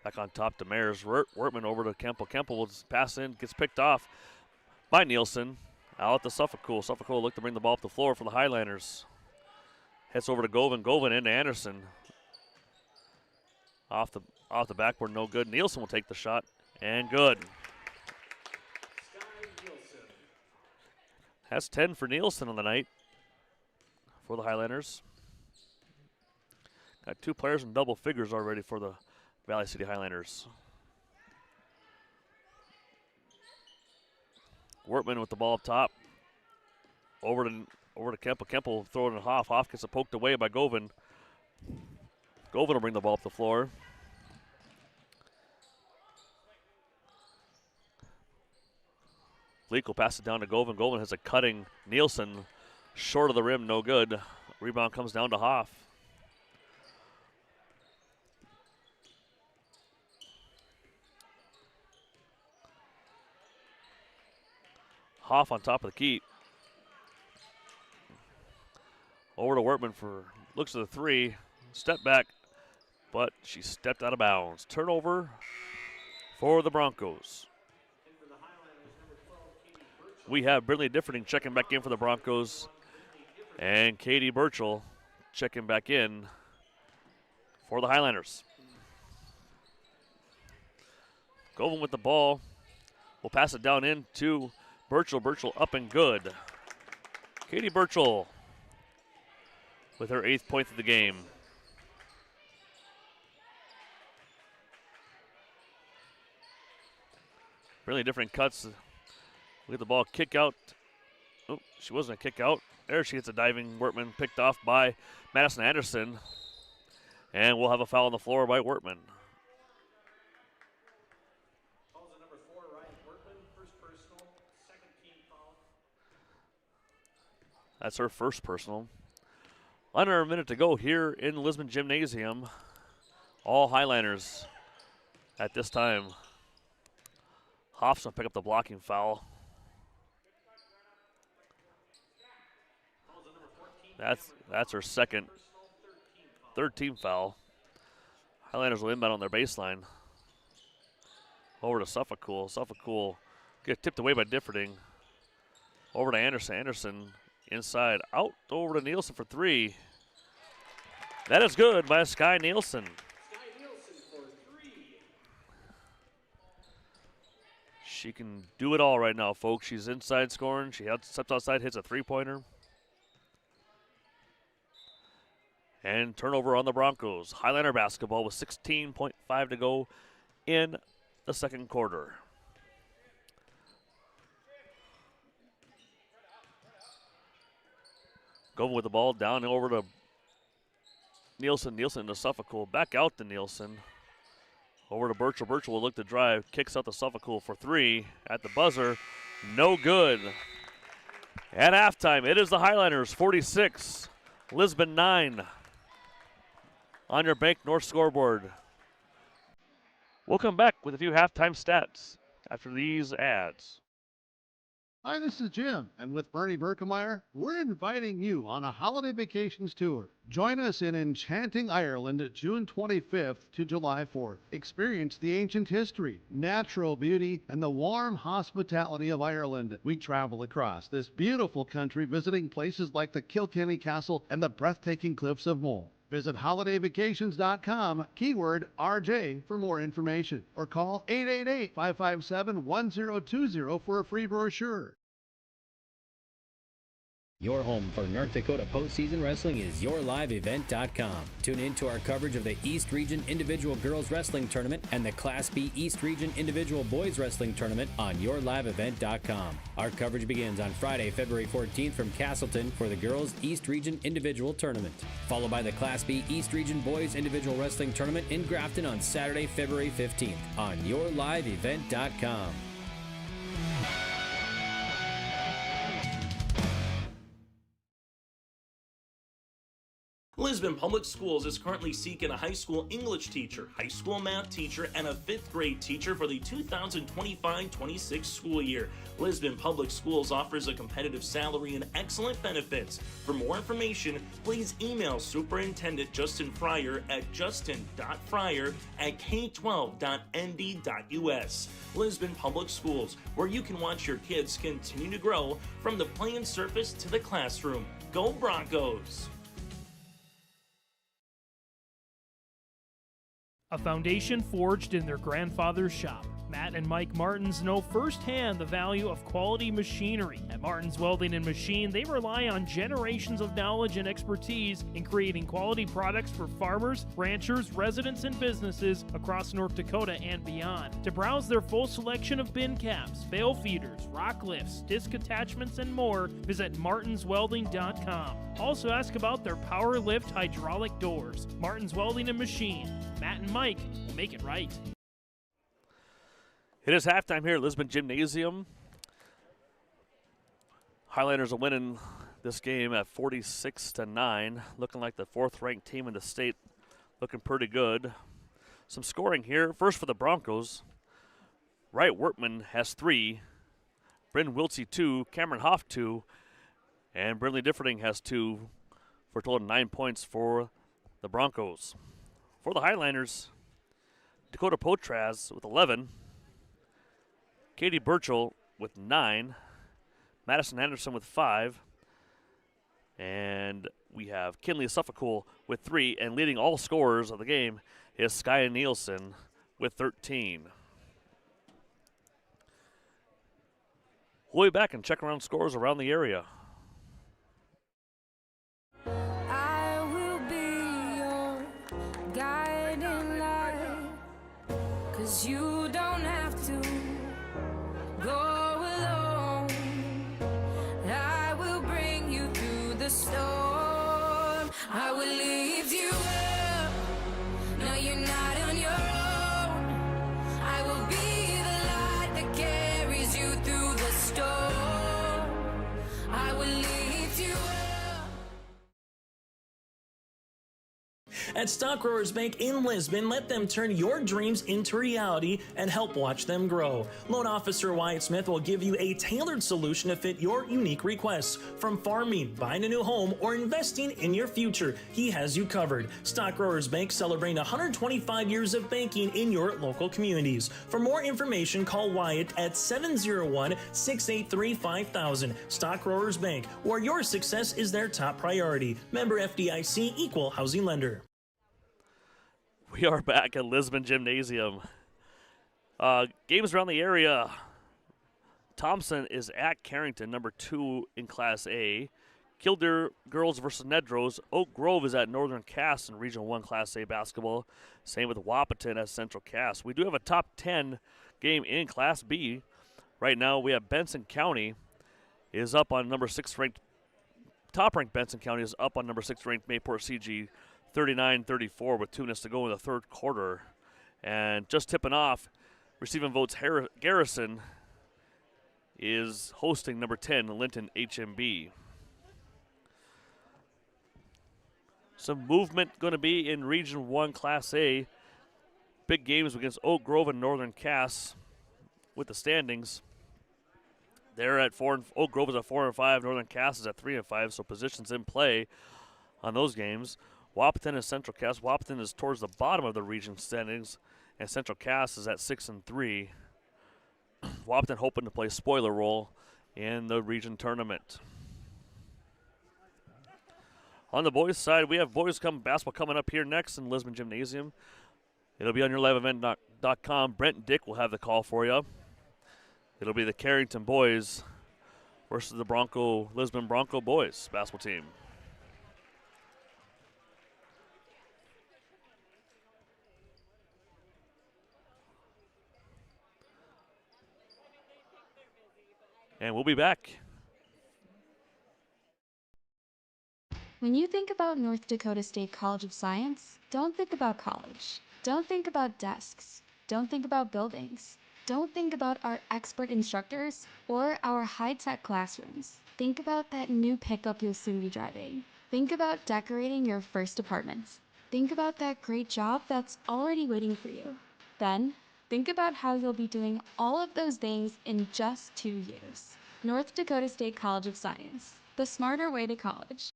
Back on top to Mares. Wortman over to Kemple. Kemple will pass in, gets picked off by Nielsen. Out to Suffolk. Suffolk will look to bring the ball up the floor for the Highlanders. Heads over to Govan. Govan into Anderson. Off the backboard, no good. Nielsen will take the shot, and good. That's 10 for Nielsen on the night for the Highlanders. Got two players in double figures already for the Valley City Highlanders. Wortman with the ball up top. Over to Kemple. Kemple will throw it in Hoff. Hoff gets it poked away by Govan. Govan will bring the ball up the floor. Leak will pass it down to Govan. Govan has a cutting Nielsen. Short of the rim, no good. Rebound comes down to Hoff. Hoff on top of the key. Over to Wortman looks at the three. Step back, but she stepped out of bounds. Turnover for the Broncos. We have Brindley Differting checking back in for the Broncos. And Katie Burchell checking back in for the Highlanders. Govan with the ball. We'll pass it down into Burchell. Burchell up and good. Katie Burchell with her 8th point of the game. Really different cuts. Look at the ball kick out. Oh, she wasn't a kick out. There she gets a diving Wortman picked off by Madison Anderson. And we'll have a foul on the floor by Wortman. That's her first personal. Under a minute to go here in Lisbon Gymnasium. All Highlanders at this time. Hoff's going to pick up the blocking foul. That's her third team foul. Highlanders will inbound on their baseline. Over to Suffolk. Suffolk get tipped away by Differting. Over to Anderson. Anderson inside. Out over to Nielsen for three. That is good by Sky Nielsen. She can do it all right now, folks. She's inside scoring. She steps outside, hits a three-pointer. And turnover on the Broncos. Highlander basketball with 16.5 to go in the second quarter. Going with the ball down and over to Nielsen. Nielsen to Suffolk. Back out to Nielsen. Over to Burchell. Burchell will look to drive. Kicks out to Suffolk for three. At the buzzer. No good. At halftime, it is the Highlanders 46, Lisbon 9. On your Bank North scoreboard. We'll come back with a few halftime stats after these ads. Hi, this is Jim, and with Bernie Berkemeyer, we're inviting you on a holiday vacations tour. Join us in enchanting Ireland June 25th to July 4th. Experience the ancient history, natural beauty, and the warm hospitality of Ireland. We travel across this beautiful country visiting places like the Kilkenny Castle and the breathtaking cliffs of Moher. Visit holidayvacations.com, keyword RJ for more information, or call 888-557-1020 for a free brochure. Your home for North Dakota postseason wrestling is YourLiveEvent.com. Tune in to our coverage of the East Region Individual Girls Wrestling Tournament and the Class B East Region Individual Boys Wrestling Tournament on YourLiveEvent.com. Our coverage begins on Friday, February 14th from Castleton for the Girls East Region Individual Tournament, followed by the Class B East Region Boys Individual Wrestling Tournament in Grafton on Saturday, February 15th on YourLiveEvent.com. Lisbon Public Schools is currently seeking a high school English teacher, high school math teacher, and a 5th grade teacher for the 2025-26 school year. Lisbon Public Schools offers a competitive salary and excellent benefits. For more information, please email Superintendent Justin Fryer at justin.fryer@k12.nd.us. Lisbon Public Schools, where you can watch your kids continue to grow from the playing surface to the classroom. Go Broncos! A foundation forged in their grandfather's shop. Matt and Mike Martins know firsthand the value of quality machinery. At Martins Welding and Machine, they rely on generations of knowledge and expertise in creating quality products for farmers, ranchers, residents, and businesses across North Dakota and beyond. To browse their full selection of bin caps, bale feeders, rock lifts, disc attachments, and more, visit martinswelding.com. Also ask about their power lift hydraulic doors. Martins Welding and Machine. Matt and Mike will make it right. It is halftime here at Lisbon Gymnasium. Highlanders are winning this game at 46-9, looking like the 4th-ranked team in the state, looking pretty good. Some scoring here. First for the Broncos, Wright Workman has 3, Bryn Wiltsey 2, Cameron Hoff 2, and Brinley Differding has 2 for a total of 9 points for the Broncos. For the Highlanders, Dakota Potraz with 11, Katie Burchell with 9, Madison Anderson with 5, and we have Kinley Suffolk with 3, and leading all scorers of the game is Skye Nielsen with 13. We'll be back and check around scores around the area. I will be your guiding light, 'cause you don't have to go alone. I will bring you through the storm. I will lift you up. No, you're not on your own. I will be the light that carries you through the storm. I will lift you up. At Stock Growers Bank in Lisbon, let them turn your dreams into reality and help watch them grow. Loan Officer Wyatt Smith will give you a tailored solution to fit your unique requests. From farming, buying a new home, or investing in your future, he has you covered. Stock Growers Bank celebrating 125 years of banking in your local communities. For more information, call Wyatt at 701-683-5000. Stock Growers Bank, where your success is their top priority. Member FDIC, Equal Housing Lender. We are back at Lisbon Gymnasium. Games around the area. Thompson is at Carrington, number 2 in Class A. Kildare girls versus Nedros. Oak Grove is at Northern Cass in Regional 1 Class A basketball. Same with Wapaton at Central Cass. We do have a top 10 game in Class B. Right now we have Benson County is up on number 6 ranked top-ranked Benson County is up on number 6 ranked Mayport CG 39-34 with 2 minutes to go in the third quarter. And just tipping off, receiving votes, Garrison is hosting number 10, Linton HMB. Some movement going to be in Region 1 Class A. Big games against Oak Grove and Northern Cass with the standings. They're at 4. Oak Grove is at 4-5. Northern Cass is at 3-5. So positions in play on those games. Wahpeton and Central Cass. Wahpeton is towards the bottom of the region standings, and Central Cass is at 6-3. Wahpeton hoping to play spoiler role in the region tournament. On the boys' side, we have boys basketball coming up here next in Lisbon Gymnasium. It'll be on yourliveevent.com. Brent and Dick will have the call for you. It'll be the Carrington boys versus the Lisbon Bronco boys basketball team. And we'll be back. When you think about North Dakota State College of Science, don't think about college. Don't think about desks. Don't think about buildings. Don't think about our expert instructors or our high-tech classrooms. Think about that new pickup you'll soon be driving. Think about decorating your first apartments. Think about that great job that's already waiting for you. Then, think about how you'll be doing all of those things in just 2 years. North Dakota State College of Science, the smarter way to college.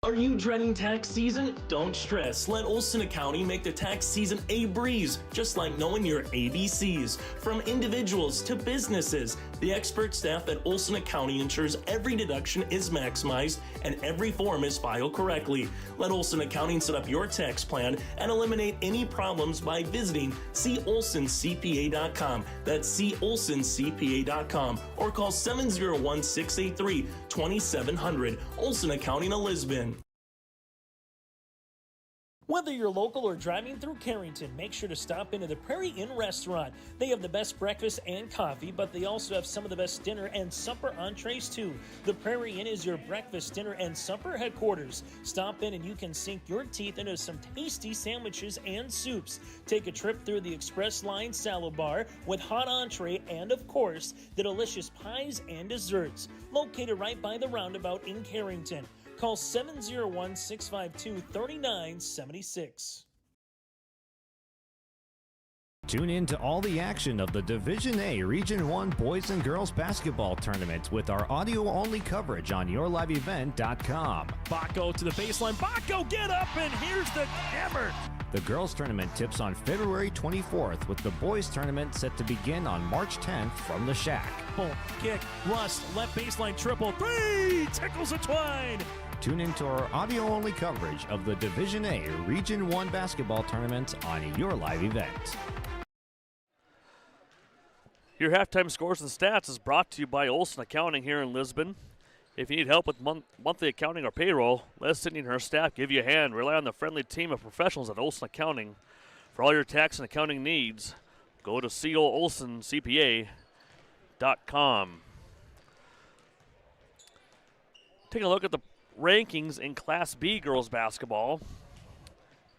Are you dreading tax season? Don't stress. Let Olson Accounting make the tax season a breeze, just like knowing your ABCs. From individuals to businesses, the expert staff at Olson Accounting ensures every deduction is maximized and every form is filed correctly. Let Olson Accounting set up your tax plan and eliminate any problems by visiting colsoncpa.com. That's colsoncpa.com, or call 701-683-2700. Olson Accounting of Lisbon. Whether you're local or driving through Carrington, make sure to stop into the Prairie Inn restaurant. They have the best breakfast and coffee, but they also have some of the best dinner and supper entrees too. The Prairie Inn is your breakfast, dinner, and supper headquarters. Stop in and you can sink your teeth into some tasty sandwiches and soups. Take a trip through the Express Line salad bar with hot entree and, of course, the delicious pies and desserts. Located right by the roundabout in Carrington. Call 701-652-3976. Tune in to all the action of the Division A Region 1 Boys and Girls Basketball Tournament with our audio-only coverage on yourliveevent.com. Baco to the baseline. Baco, get up, and here's the hammer. The girls' tournament tips on February 24th, with the boys' tournament set to begin on March 10th from the Shack. Boom, kick, Rust, left baseline triple, 3, tickles a twine. Tune into our audio-only coverage of the Division A Region 1 Basketball Tournament on Your Live Event. Your halftime scores and stats is brought to you by Olson Accounting here in Lisbon. If you need help with monthly accounting or payroll, let Sydney and her staff give you a hand. Rely on the friendly team of professionals at Olson Accounting. For all your tax and accounting needs, go to colsoncpa.com. Taking a look at the rankings in Class B girls basketball.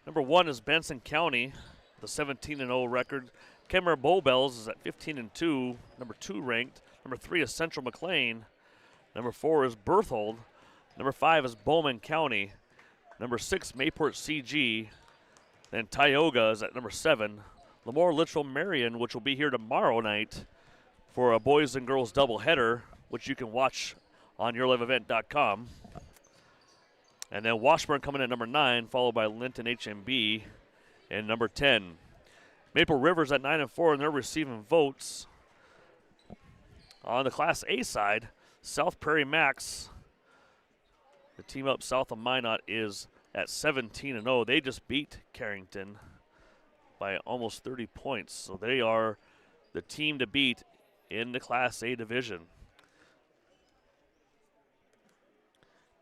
Number 1 is Benson County, the 17-0 record. Kenmare Bowbells is at 15-2, number 2 ranked. Number 3 is Central McLean. Number 4 is Berthold. Number 5 is Bowman County. Number 6, Mayport CG. Then Tioga is at number 7. Lemoore Littrell Marion, which will be here tomorrow night for a boys and girls doubleheader, which you can watch on yourliveevent.com. And then Washburn coming in at number 9, followed by Linton HMB and number 10. Maple River's at 9-4, and they're receiving votes. On the Class A side, South Prairie Max, the team up south of Minot, is at 17-0. They just beat Carrington by almost 30 points, so they are the team to beat in the Class A division.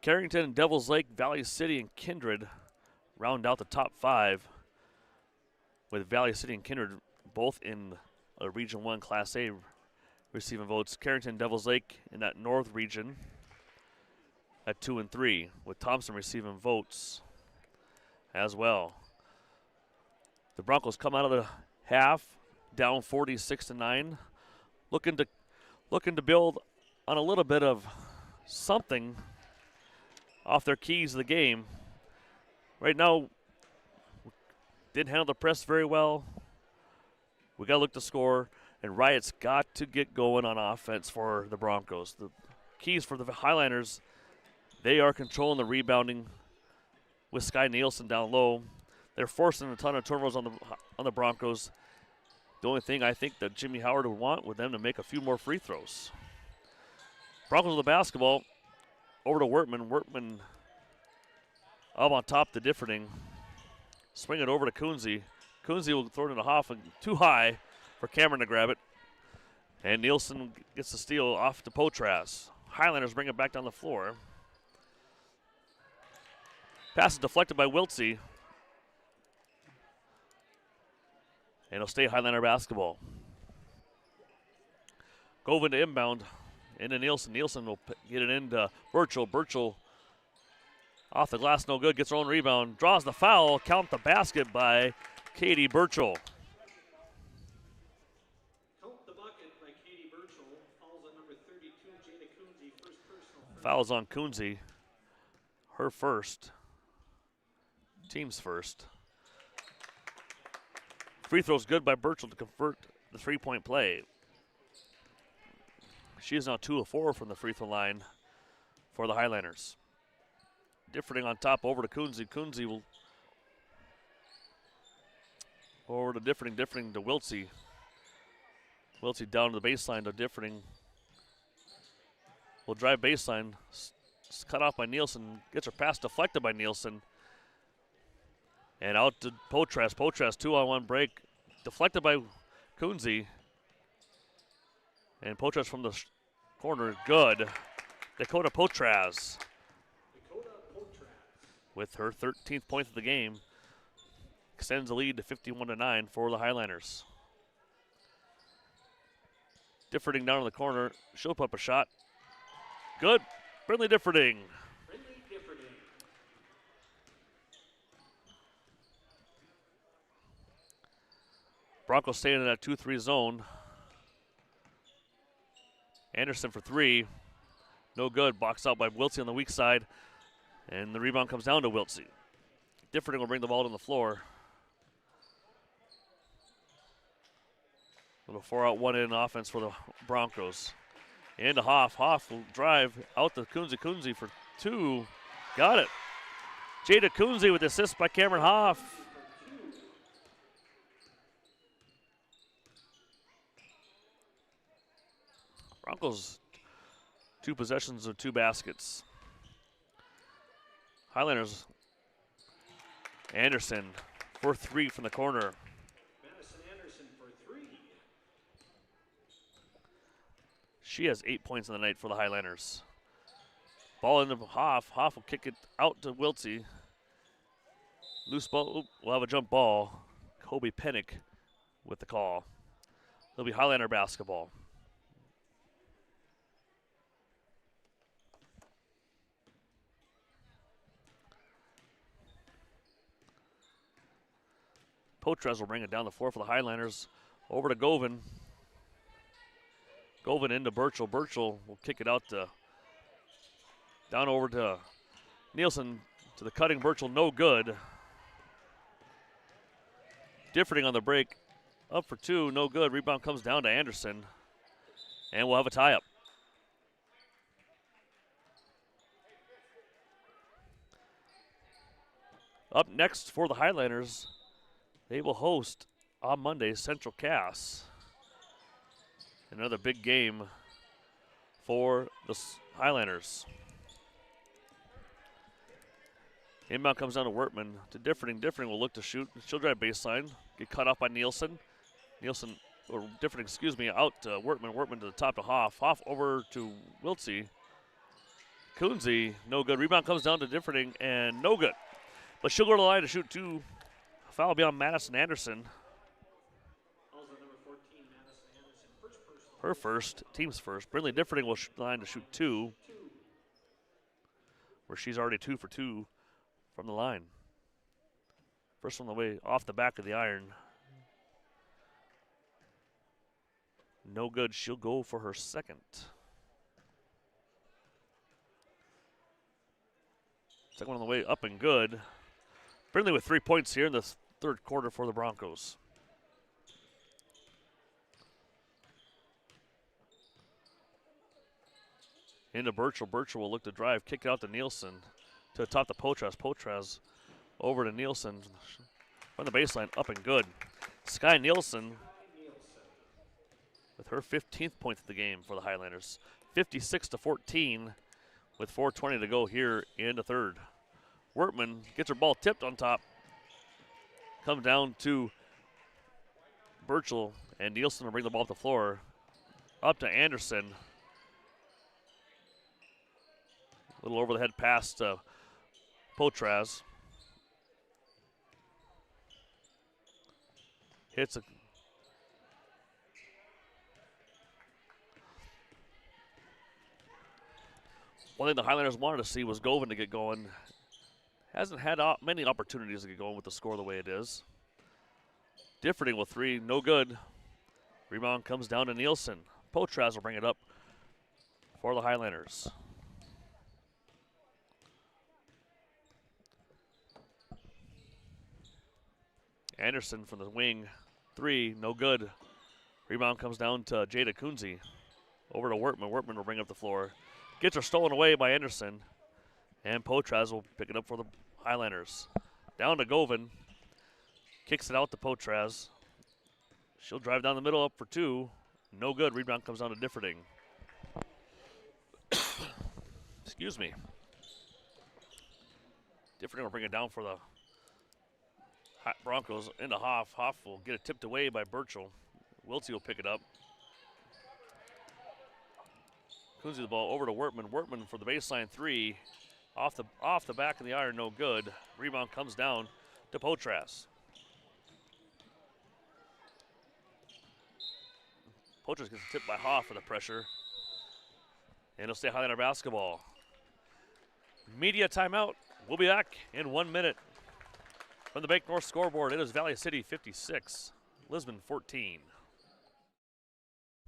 Carrington, Devils Lake, Valley City, and Kindred round out the top 5, with Valley City and Kindred both in a Region 1 Class A receiving votes. Carrington, Devils Lake in that north region at 2 and 3, with Thompson receiving votes as well. The Broncos come out of the half down 46-9, looking to build on a little bit of something off their keys of the game. Right now, didn't handle the press very well. We got to look to score, and Riot's got to get going on offense for the Broncos. The keys for the Highlanders, they are controlling the rebounding with Sky Nielsen down low. They're forcing a ton of turnovers on the Broncos. The only thing I think that Jimmy Howard would want with them to make a few more free throws. Broncos with the basketball over to Wortman. Wortman up on top to Differding. Swing it over to Kunze. Kunze will throw it in the half and too high for Cameron to grab it. And Nielsen gets the steal off to Potras. Highlanders bring it back down the floor. Pass is deflected by Wiltsey. And it'll stay Highlander basketball. Govan to inbound. Into Nielsen. Nielsen will get it into Burchell. Burchell off the glass, no good. Gets her own rebound. Draws the foul. Count the basket by Katie Burchell. Count the bucket by Katie Burchell. Fouls on number 32, Jada Kunze. First personal. Fouls on Kunze. Her first. Team's first. Free throw's good by Burchell to convert the three-point play. She is now 2 of 4 from the free throw line for the Highlanders. Differding on top over to Kunze. Kunze will over to Differding. Differding to Wiltsey. Wiltsey down to the baseline to Differding. Will drive baseline. Cut off by Nielsen. Gets her pass deflected by Nielsen. And out to Potras. Potras 2-on-1 break. Deflected by Kunze. And Potras from the corner, good. Dakota Potras with her 13th point of the game. Extends the lead to 51-9 for the Highlanders. Differding down in the corner. She'll put up a shot. Good. Brindley Differding. Broncos staying in that 2-3 zone. Anderson for 3. No good. Boxed out by Wiltsey on the weak side. And the rebound comes down to Wiltsey. Differding will bring the ball to the floor. A little 4-out, 1-in offense for the Broncos. And to Hoff. Hoff will drive out to Kunze. Kunze for 2. Got it. Jada Kunze with the assist by Cameron Hoff. Broncos 2 possessions of 2 baskets. Highlanders. Anderson for 3 from the corner. Madison Anderson for 3. She has 8 points in the night for the Highlanders. Ball into Hoff. Hoff will kick it out to Wiltsey. Loose ball. Oop, we'll have a jump ball. Kobe Pennick with the call. It'll be Highlander basketball. Potras will bring it down the floor for the Highlanders. Over to Govan. Govan into Burchell. Burchell will kick it out to down over to Nielsen to the cutting Burchell. No good. Differding on the break. Up for 2. No good. Rebound comes down to Anderson. And we'll have a tie-up. Up next for the Highlanders, they will host on Monday Central Cass. Another big game for the Highlanders. Inbound comes down to Wortman to Differding. Differding will look to shoot. She'll drive baseline. Get cut off by Nielsen. Nielsen, or Differding, excuse me, out to Wortman. Wortman to the top to Hoff. Hoff over to Wiltsey. Kunze, no good. Rebound comes down to Differding and no good. But she'll go to the line to shoot 2. Foul beyond Madison Anderson. Fouls on number 14, Madison Anderson. First personal. her first, team's first. Brindley Differding will line to shoot 2, where she's already 2 for 2 from the line. First on the way off the back of the iron. No good. She'll go for her second. Second one on the way up and good. Brindley with 3 points here in the third quarter for the Broncos. Into Burchell. Burchell will look to drive. Kick it out to Nielsen to top the Potras. Potras over to Nielsen. On the baseline, up and good. Sky Nielsen with her 15th point of the game for the Highlanders. 56-14 with 4:20 to go here in the third. Wertman gets her ball tipped on top. Comes down to Burchell, and Nielsen will bring the ball up the floor. Up to Anderson. A little over the head pass to Potras. Hits a one thing the Highlanders wanted to see was Govan to get going. Hasn't had many opportunities to get going with the score the way it is. Differding with 3, no good. Rebound comes down to Nielsen. Potras will bring it up for the Highlanders. Anderson from the wing, 3, no good. Rebound comes down to Jada Kunze. Over to Wertman. Wertman will bring up the floor. Gets her stolen away by Anderson. And Potras will pick it up for the Highlanders. Down to Govan. Kicks it out to Potras. She'll drive down the middle, up for 2. No good. Rebound comes down to Differding. Excuse me. Differding will bring it down for the Broncos into Hoff. Hoff will get it tipped away by Burchell. Wiltsey will pick it up. Kunze the ball over to Wertman. Wertman for the baseline 3. Off the back of the iron, no good. Rebound comes down to Potras. Potras gets tipped by Hoff for the pressure. And it'll stay Highlander basketball. Media timeout. We'll be back in 1 minute. From the Bank North scoreboard, it is Valley City 56, Lisbon 14.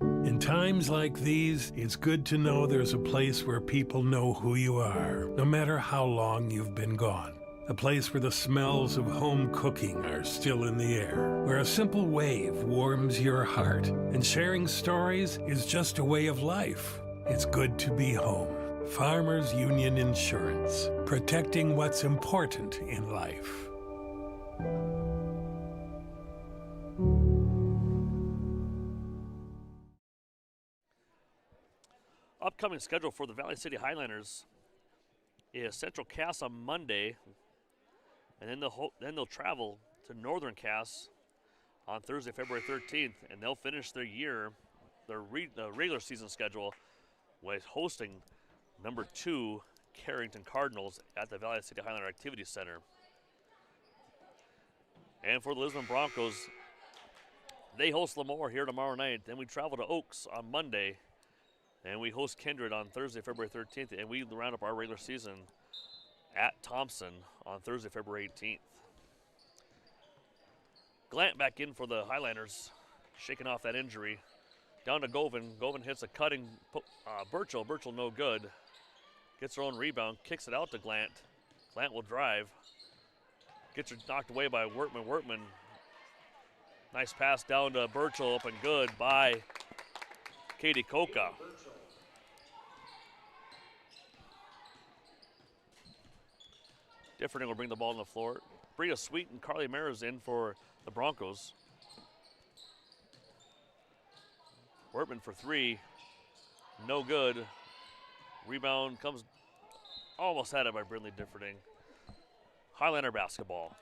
In times like these, it's good to know there's a place where people know who you are, no matter how long you've been gone. A place where the smells of home cooking are still in the air, where a simple wave warms your heart, and sharing stories is just a way of life. It's good to be home. Farmers Union Insurance, protecting what's important in life. Upcoming schedule for the Valley City Highlanders is Central Cass on Monday, and then they'll travel to Northern Cass on Thursday, February 13th, and they'll finish their year, their regular season schedule, with hosting number 2 Carrington Cardinals at the Valley City Highlander Activity Center. And for the Lisbon Broncos, they host Lemoore here tomorrow night. Then we travel to Oaks on Monday, and we host Kindred on Thursday, February 13th, and we round up our regular season at Thompson on Thursday, February 18th. Glant back in for the Highlanders, shaking off that injury. Down to Govan. Govan hits a cutting Burchell. Burchell no good. Gets her own rebound, kicks it out to Glant. Glant will drive. Gets her knocked away by Wertman. Wertman, nice pass down to Burchell, up and good by Katie Koka. Differding will bring the ball on the floor. Bria Sweet and Carly Maris in for the Broncos. Wertman for 3, no good. Rebound comes, almost had it by Brindley Differding. Highlander basketball.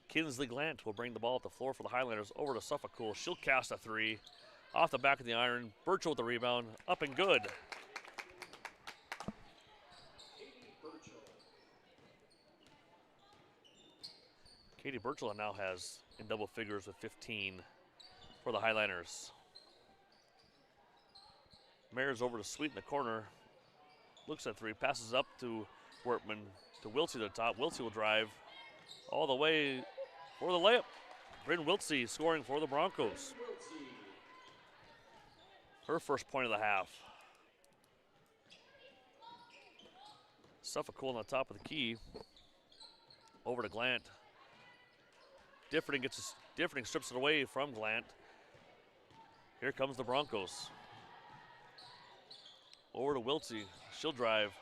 Kinsley Glant will bring the ball up the floor for the Highlanders over to Suffolk Cool. She'll cast a 3. Off the back of the iron. Burchell with the rebound. Up and good. Katie Birchall now has in double figures with 15 for the Highliners. Mares over to Sweet in the corner. Looks at three, passes up to Wortman, to Wiltsey to the top. Wiltsey will drive all the way for the layup. Bryn Wiltsey scoring for the Broncos. Her first point of the half. Suffolk on the top of the key. Over to Glant. Differting strips it away from Glant. Here comes the Broncos. Over to Wiltsey. She'll drive.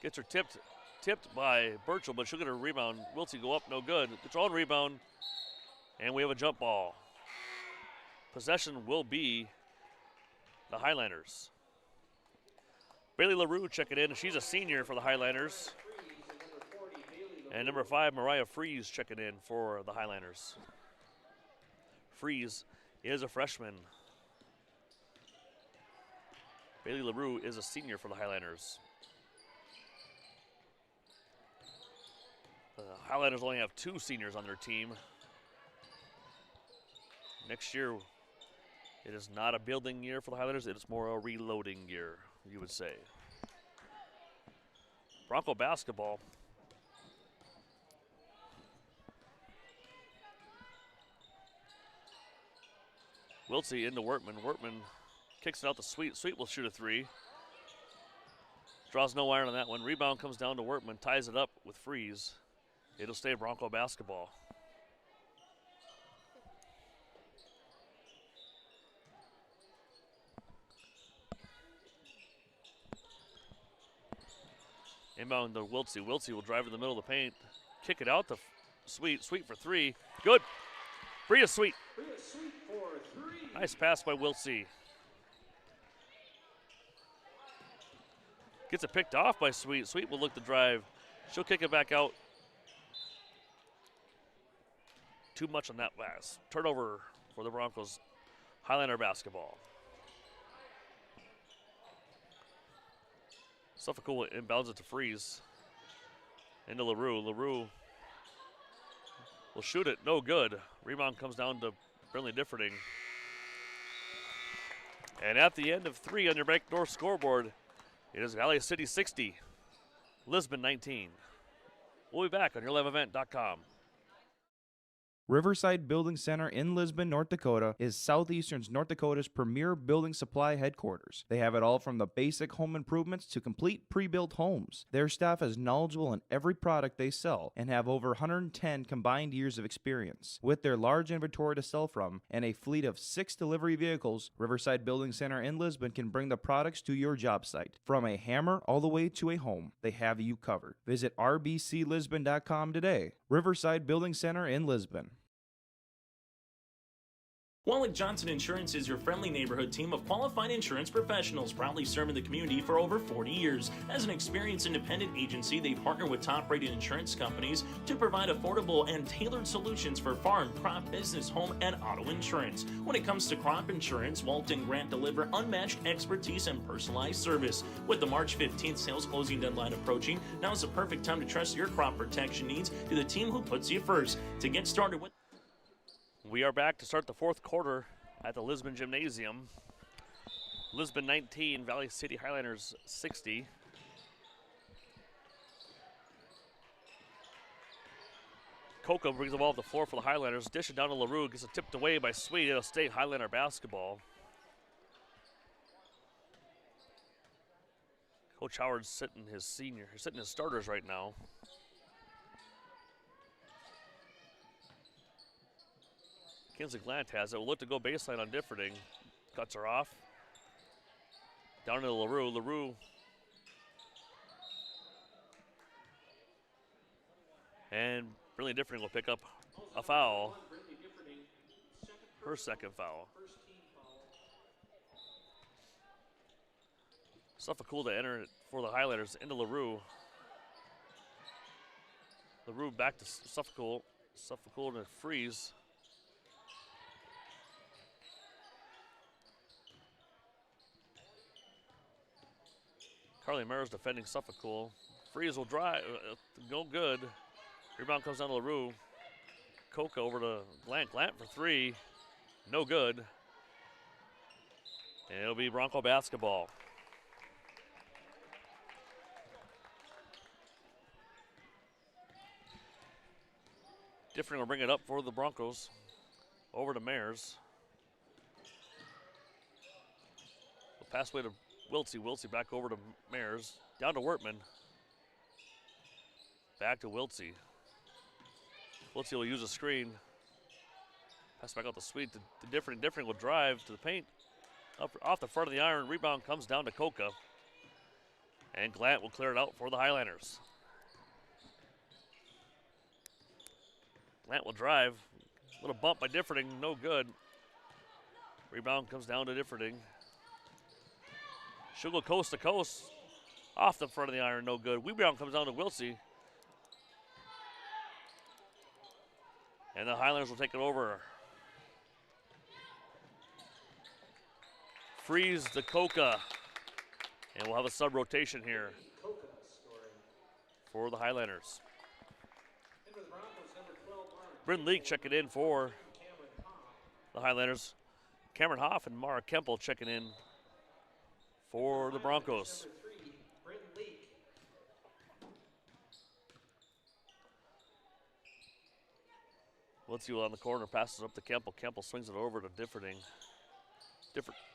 Gets her tipped by Birchall, but she'll get her rebound. Wiltsey go up, no good. Gets her own rebound, and we have a jump ball. Possession will be the Highliners. Bailey LaRue checking in. She's a senior for the Highliners. And number 5, Mariah Freeze checking in for the Highliners. Freeze is a freshman. Bailey LaRue is a senior for the Highliners. The Highliners only have 2 seniors on their team. Next year, it is not a building year for the Highlanders. It is more a reloading year, you would say. Bronco basketball. Wiltsey into Wortman. Wortman kicks it out to Sweet. Sweet will shoot a 3. Draws no iron on that one. Rebound comes down to Wortman. Ties it up with Freeze. It'll stay Bronco basketball. Inbound to Wiltsey. Wiltsey will drive in the middle of the paint. Kick it out to Sweet. Sweet for 3. Good. Bria Sweet. Nice pass by Wiltsey. Gets it picked off by Sweet. Sweet will look to drive. She'll kick it back out. Too much on that pass. Turnover for the Broncos. Highlander basketball. Suffolk inbounds it to Freeze. Into LaRue. LaRue will shoot it. No good. Rebound comes down to Brinley Differding. And at the end of 3 on your backdoor scoreboard, it is Valley City 60, Lisbon 19. We'll be back on yourliveevent.com. Riverside Building Center in Lisbon, North Dakota is Southeastern North Dakota's premier building supply headquarters. They have it all from the basic home improvements to complete pre-built homes. Their staff is knowledgeable in every product they sell and have over 110 combined years of experience. With their large inventory to sell from and a fleet of 6 delivery vehicles, Riverside Building Center in Lisbon can bring the products to your job site. From a hammer all the way to a home, they have you covered. Visit rbclisbon.com today. Riverside Building Center in Lisbon. Wallach Johnson Insurance is your friendly neighborhood team of qualified insurance professionals proudly serving the community for over 40 years. As an experienced independent agency, they partner with top-rated insurance companies to provide affordable and tailored solutions for farm, crop, business, home, and auto insurance. When it comes to crop insurance, Walt and Grant deliver unmatched expertise and personalized service. With the March 15th sales closing deadline approaching, now is the perfect time to trust your crop protection needs to the team who puts you first. To get started with We are back to start the 4th quarter at the Lisbon Gymnasium. Lisbon 19, Valley City Highlanders 60. Coco brings the ball up the floor for the Highlanders. Dish it down to LaRue. Gets it tipped away by Sweet. It'll stay Highlander basketball. Coach Howard's sitting his starters right now. Kinsley Glant has it. Will look to go baseline on Differding. Cuts her off. Down to LaRue. LaRue. And Brinley Differding will pick up a foul. Her second foul. Suffolk to enter it for the Highlanders into LaRue. LaRue back to Suffolk. Suffolk to Freeze. Carly Maris defending Suffolk. Freeze will drive. No good. Rebound comes down to LaRue. Dakota over to Glant. Glant for three. No good. And it'll be Bronco basketball. Differing will bring it up for the Broncos. Over to Mares. The pass way to Wiltsey. Wiltsey back over to Mares. Down to Wortman. Back to Wiltsey. Wiltsey will use a screen. Pass back out the sweep to Differing. Differing will drive to the paint. Up off the front of the iron. Rebound comes down to Coca. And Glant will clear it out for the Highlanders. Glant will drive. Little bump by Differding, no good. Rebound comes down to Differding. She'll go coast to coast. Off the front of the iron, no good. Rebound comes down to Wiltsey. And the Highlanders will take it over. Freeze to Coca. And we'll have a sub-rotation here for the Highlanders. Bryn Leak checking in for the Highlanders. Cameron Hoff and Mara Kemple checking in for the Broncos. Wiltsey on the corner, passes up to Kemple. Kemple swings it over to Differding.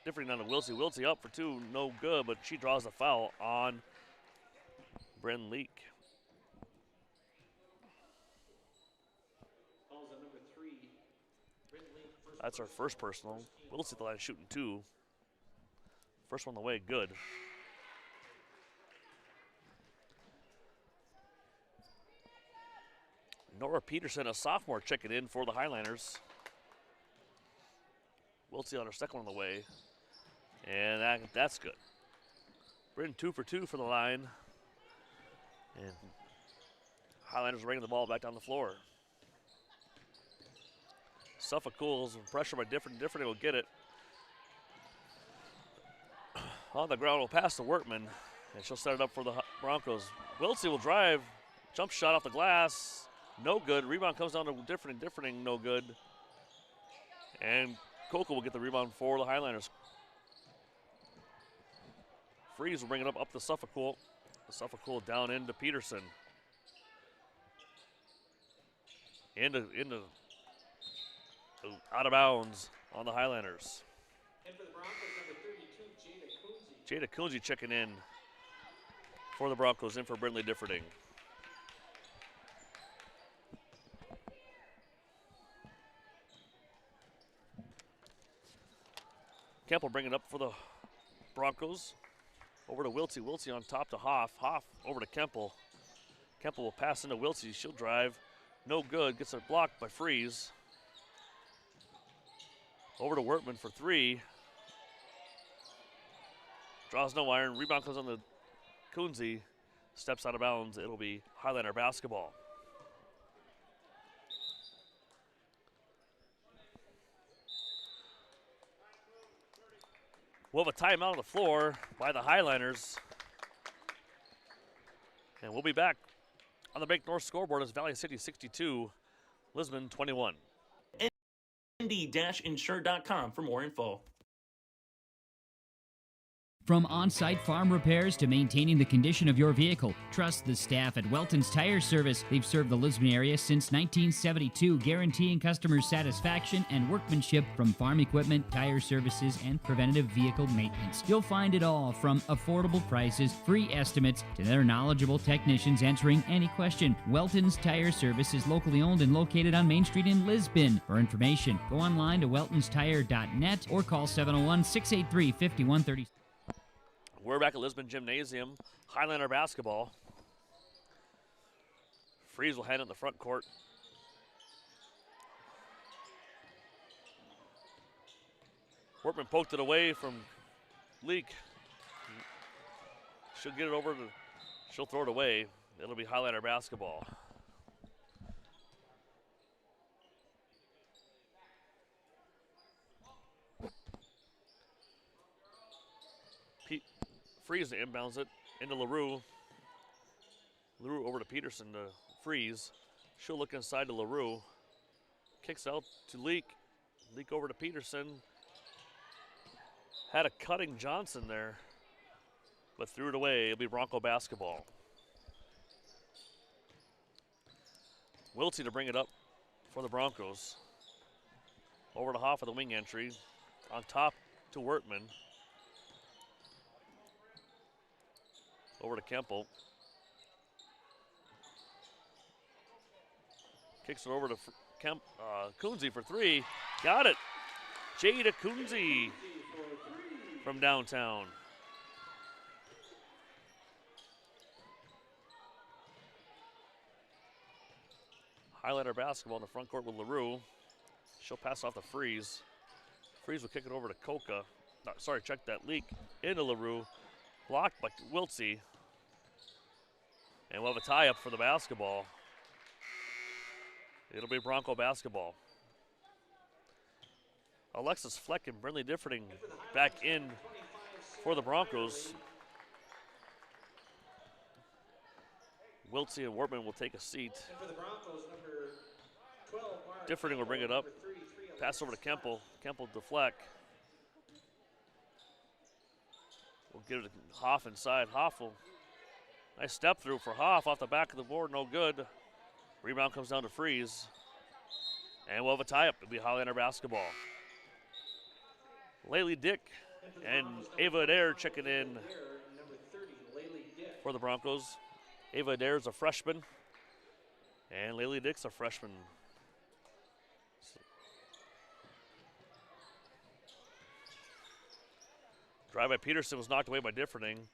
Differding on to Wiltsey. Wiltsey up for two, no good, but she draws a foul on Bryn Leak. That's our first personal. Wiltsey at the line shooting two. First one the way, good. Nora Peterson, a sophomore, checking in for the Highlanders. Wiltsey on her second one on the way. And that's good. Bryn 2 for 2 for the line. And Highlanders bringing the ball back down the floor. Suffolk cools, pressure by Differding will get it. On the ground will pass to Wortman, and she'll set it up for the Broncos. Wiltsey will drive, jump shot off the glass, no good. Rebound comes down to Differding, no good. And Coca will get the rebound for the Highlanders. Freeze will bring it up the Suffolk cool. The Suffolk cool down into Peterson. Into out of bounds on the Highlanders. And for the Broncos, number 32, Jada Kunze checking in for the Broncos, in for Brindley Differding. Kemp will bring it up for the Broncos. Over to Wiltsey. Wiltsey on top to Hoff. Hoff over to Kemple. Kemple will pass into Wiltsey. She'll drive. No good. Gets it blocked by Freeze. Over to Wortman for three. Draws no iron. Rebound comes on the Kunze. Steps out of bounds. It'll be Highlander basketball. We'll have a timeout on the floor by the Highlanders. And we'll be back on the Bank North scoreboard as Valley City 62, Lisbon 21. ND-insure.com for more info. From on-site farm repairs to maintaining the condition of your vehicle, trust the staff at Welton's Tire Service. They've served the Lisbon area since 1972, guaranteeing customer satisfaction and workmanship from farm equipment, tire services, and preventative vehicle maintenance. You'll find it all from affordable prices, free estimates, to their knowledgeable technicians answering any question. Welton's Tire Service is locally owned and located on Main Street in Lisbon. For information, go online to weltonstire.net or call 701-683-5130. We're back at Lisbon Gymnasium. Highlander basketball. Freeze will head in the front court. Wortman poked it away from Leak. She'll get it over to, she'll throw it away. It'll be Highlander basketball. Freeze inbounds it into LaRue. LaRue over to Peterson to Freeze. She'll look inside to LaRue. Kicks out to Leak. Leak over to Peterson. Had a cutting Johnson there, but threw it away. It'll be Bronco basketball. Wiltsey to bring it up for the Broncos. Over to Hoff of the wing entry. On top to Wertman. Over to Kemple. Kicks it over to Kunze for three. Got it. Jada Kunze from downtown. Highlander basketball in the front court with LaRue. She'll pass off to Freeze. Freeze will kick it over to Coca. No, sorry, check that Leak into LaRue. Blocked by Wiltsey. And we'll have a tie-up for the basketball. It'll be Bronco basketball. Alexis Fleck and Brinley Differding back in for the Broncos. Wiltsey and Wortman will take a seat. And for the Broncos, number 12, Mark. Differding will bring it up. Pass over to Kemple. Kemple to Fleck. We'll give it to Hoff inside. Hoff will, nice step through for Hoff off the back of the board, no good. Rebound comes down to Freeze. And we'll have a tie-up. It'll be Highlander basketball. Laylee Dick and Ava Adair checking in for the Broncos. Ava Adair is a freshman. And Laylee Dick's a freshman. Drive by Peterson was knocked away by Differding.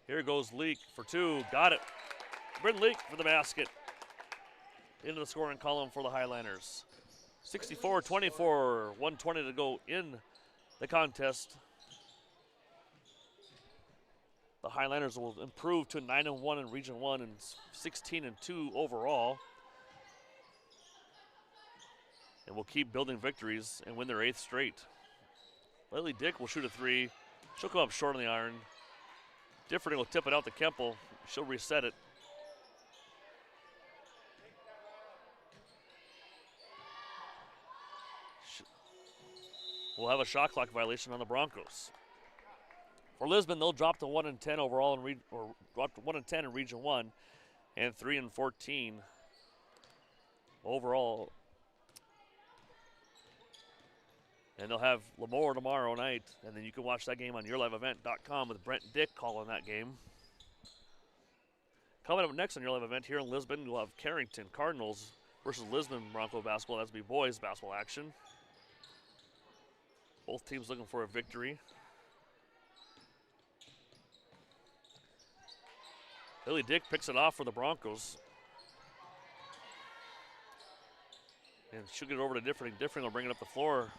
Here goes Leak for two. Got it. Bryn Leak for the basket. Into the scoring column for the Highlanders. 64-24, 1:20 to go in the contest. The Highlanders will improve to 9-1 in Region 1 and 16-2 overall. And will keep building victories and win their 8th straight. Lily Dick will shoot a three. She'll come up short on the iron. Differding will tip it out to Kemple. She'll reset it. We'll have a shot clock violation on the Broncos. For Lisbon, they'll drop to 1-10 overall, or drop to 1-10 in Region 1, and 3-14 overall. And they'll have Lemoore tomorrow night, and then you can watch that game on yourliveevent.com with Brent Dick calling that game. Coming up next on Your Live Event here in Lisbon, we'll have Carrington Cardinals versus Lisbon Bronco basketball. That's be boys basketball action. Both teams looking for a victory. Lily Dick picks it off for the Broncos. And she'll get it over to Differding. Differding will bring it up the floor.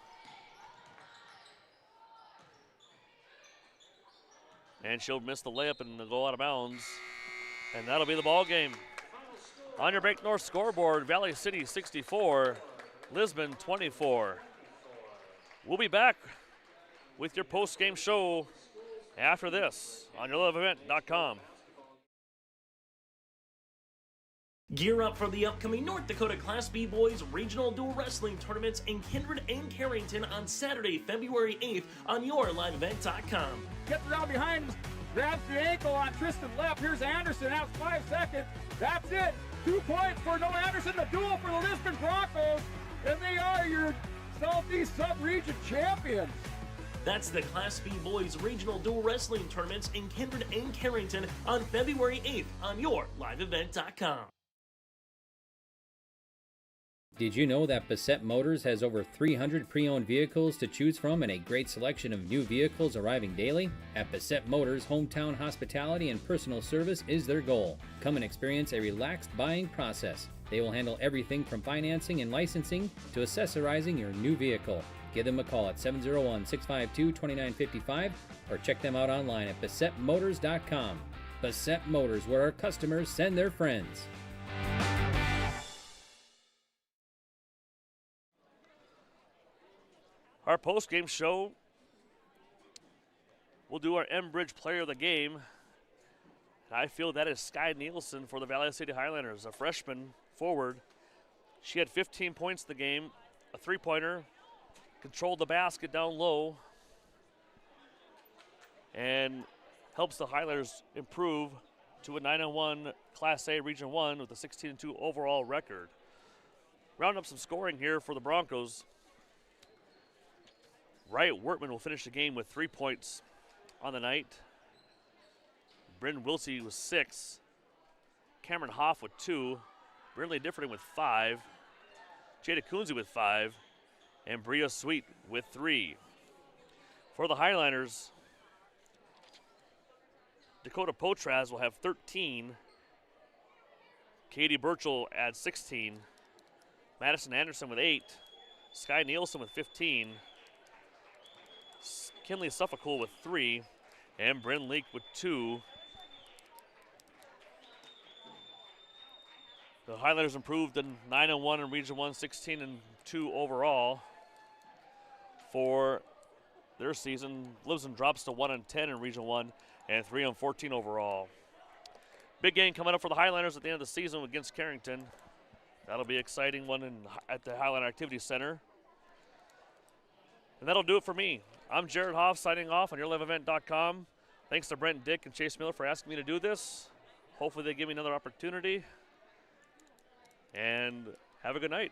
And she'll miss the layup and go out of bounds. And that'll be the ball game. On your Break North scoreboard, Valley City 64, Lisbon 24. We'll be back with your post-game show after this on yourliveevent.com. Gear up for the upcoming North Dakota Class B Boys Regional Dual Wrestling Tournaments in Kindred and Carrington on Saturday, February 8th on yourliveevent.com. Gets around behind, grabs the ankle on Tristan Lepp. Here's Anderson, has 5 seconds. That's it. 2 points for Noah Anderson, the duel for the Lisbon Broncos, and they are your Southeast Sub-Region champions. That's the Class B Boys Regional Dual Wrestling Tournaments in Kindred and Carrington on February 8th on yourliveevent.com. Did you know that Bassett Motors has over 300 pre-owned vehicles to choose from and a great selection of new vehicles arriving daily? At Bassett Motors, hometown hospitality and personal service is their goal. Come and experience a relaxed buying process. They will handle everything from financing and licensing to accessorizing your new vehicle. Give them a call at 701-652-2955 or check them out online at BassettMotors.com. Bassett Motors, where our customers send their friends. Our post-game show, we'll do our M-Bridge player of the game. I feel that is Sky Nielsen for the Valley City Highlanders, a freshman forward. She had 15 points in the game, a three-pointer, controlled the basket down low, and helps the Highlanders improve to a 9-1 Class A Region 1 with a 16-2 overall record. Round up some scoring here for the Broncos. Wright Wortman will finish the game with 3 points on the night. Bryn Wilsey with 6. Cameron Hoff with 2. Brindley Differding with 5. Jada Coonsey with 5. And Bria Sweet with 3. For the Highlanders, Dakota Potraz will have 13. Katie Birchall adds 16. Madison Anderson with 8. Sky Nielsen with 15. Kinley Suffolkul with 3. And Bryn Leak with 2. The Highlanders improved to 9-1 in Region 1, 16-2 overall for their season. Lisbon drops to 1-10 in Region 1 and 3-14 overall. Big game coming up for the Highlanders at the end of the season against Carrington. That'll be an exciting one at the Highlander Activity Center. And that'll do it for me. I'm Jared Hoff signing off on YourLiveEvent.com. Thanks to Brent Dick and Chase Miller for asking me to do this. Hopefully they give me another opportunity. And have a good night.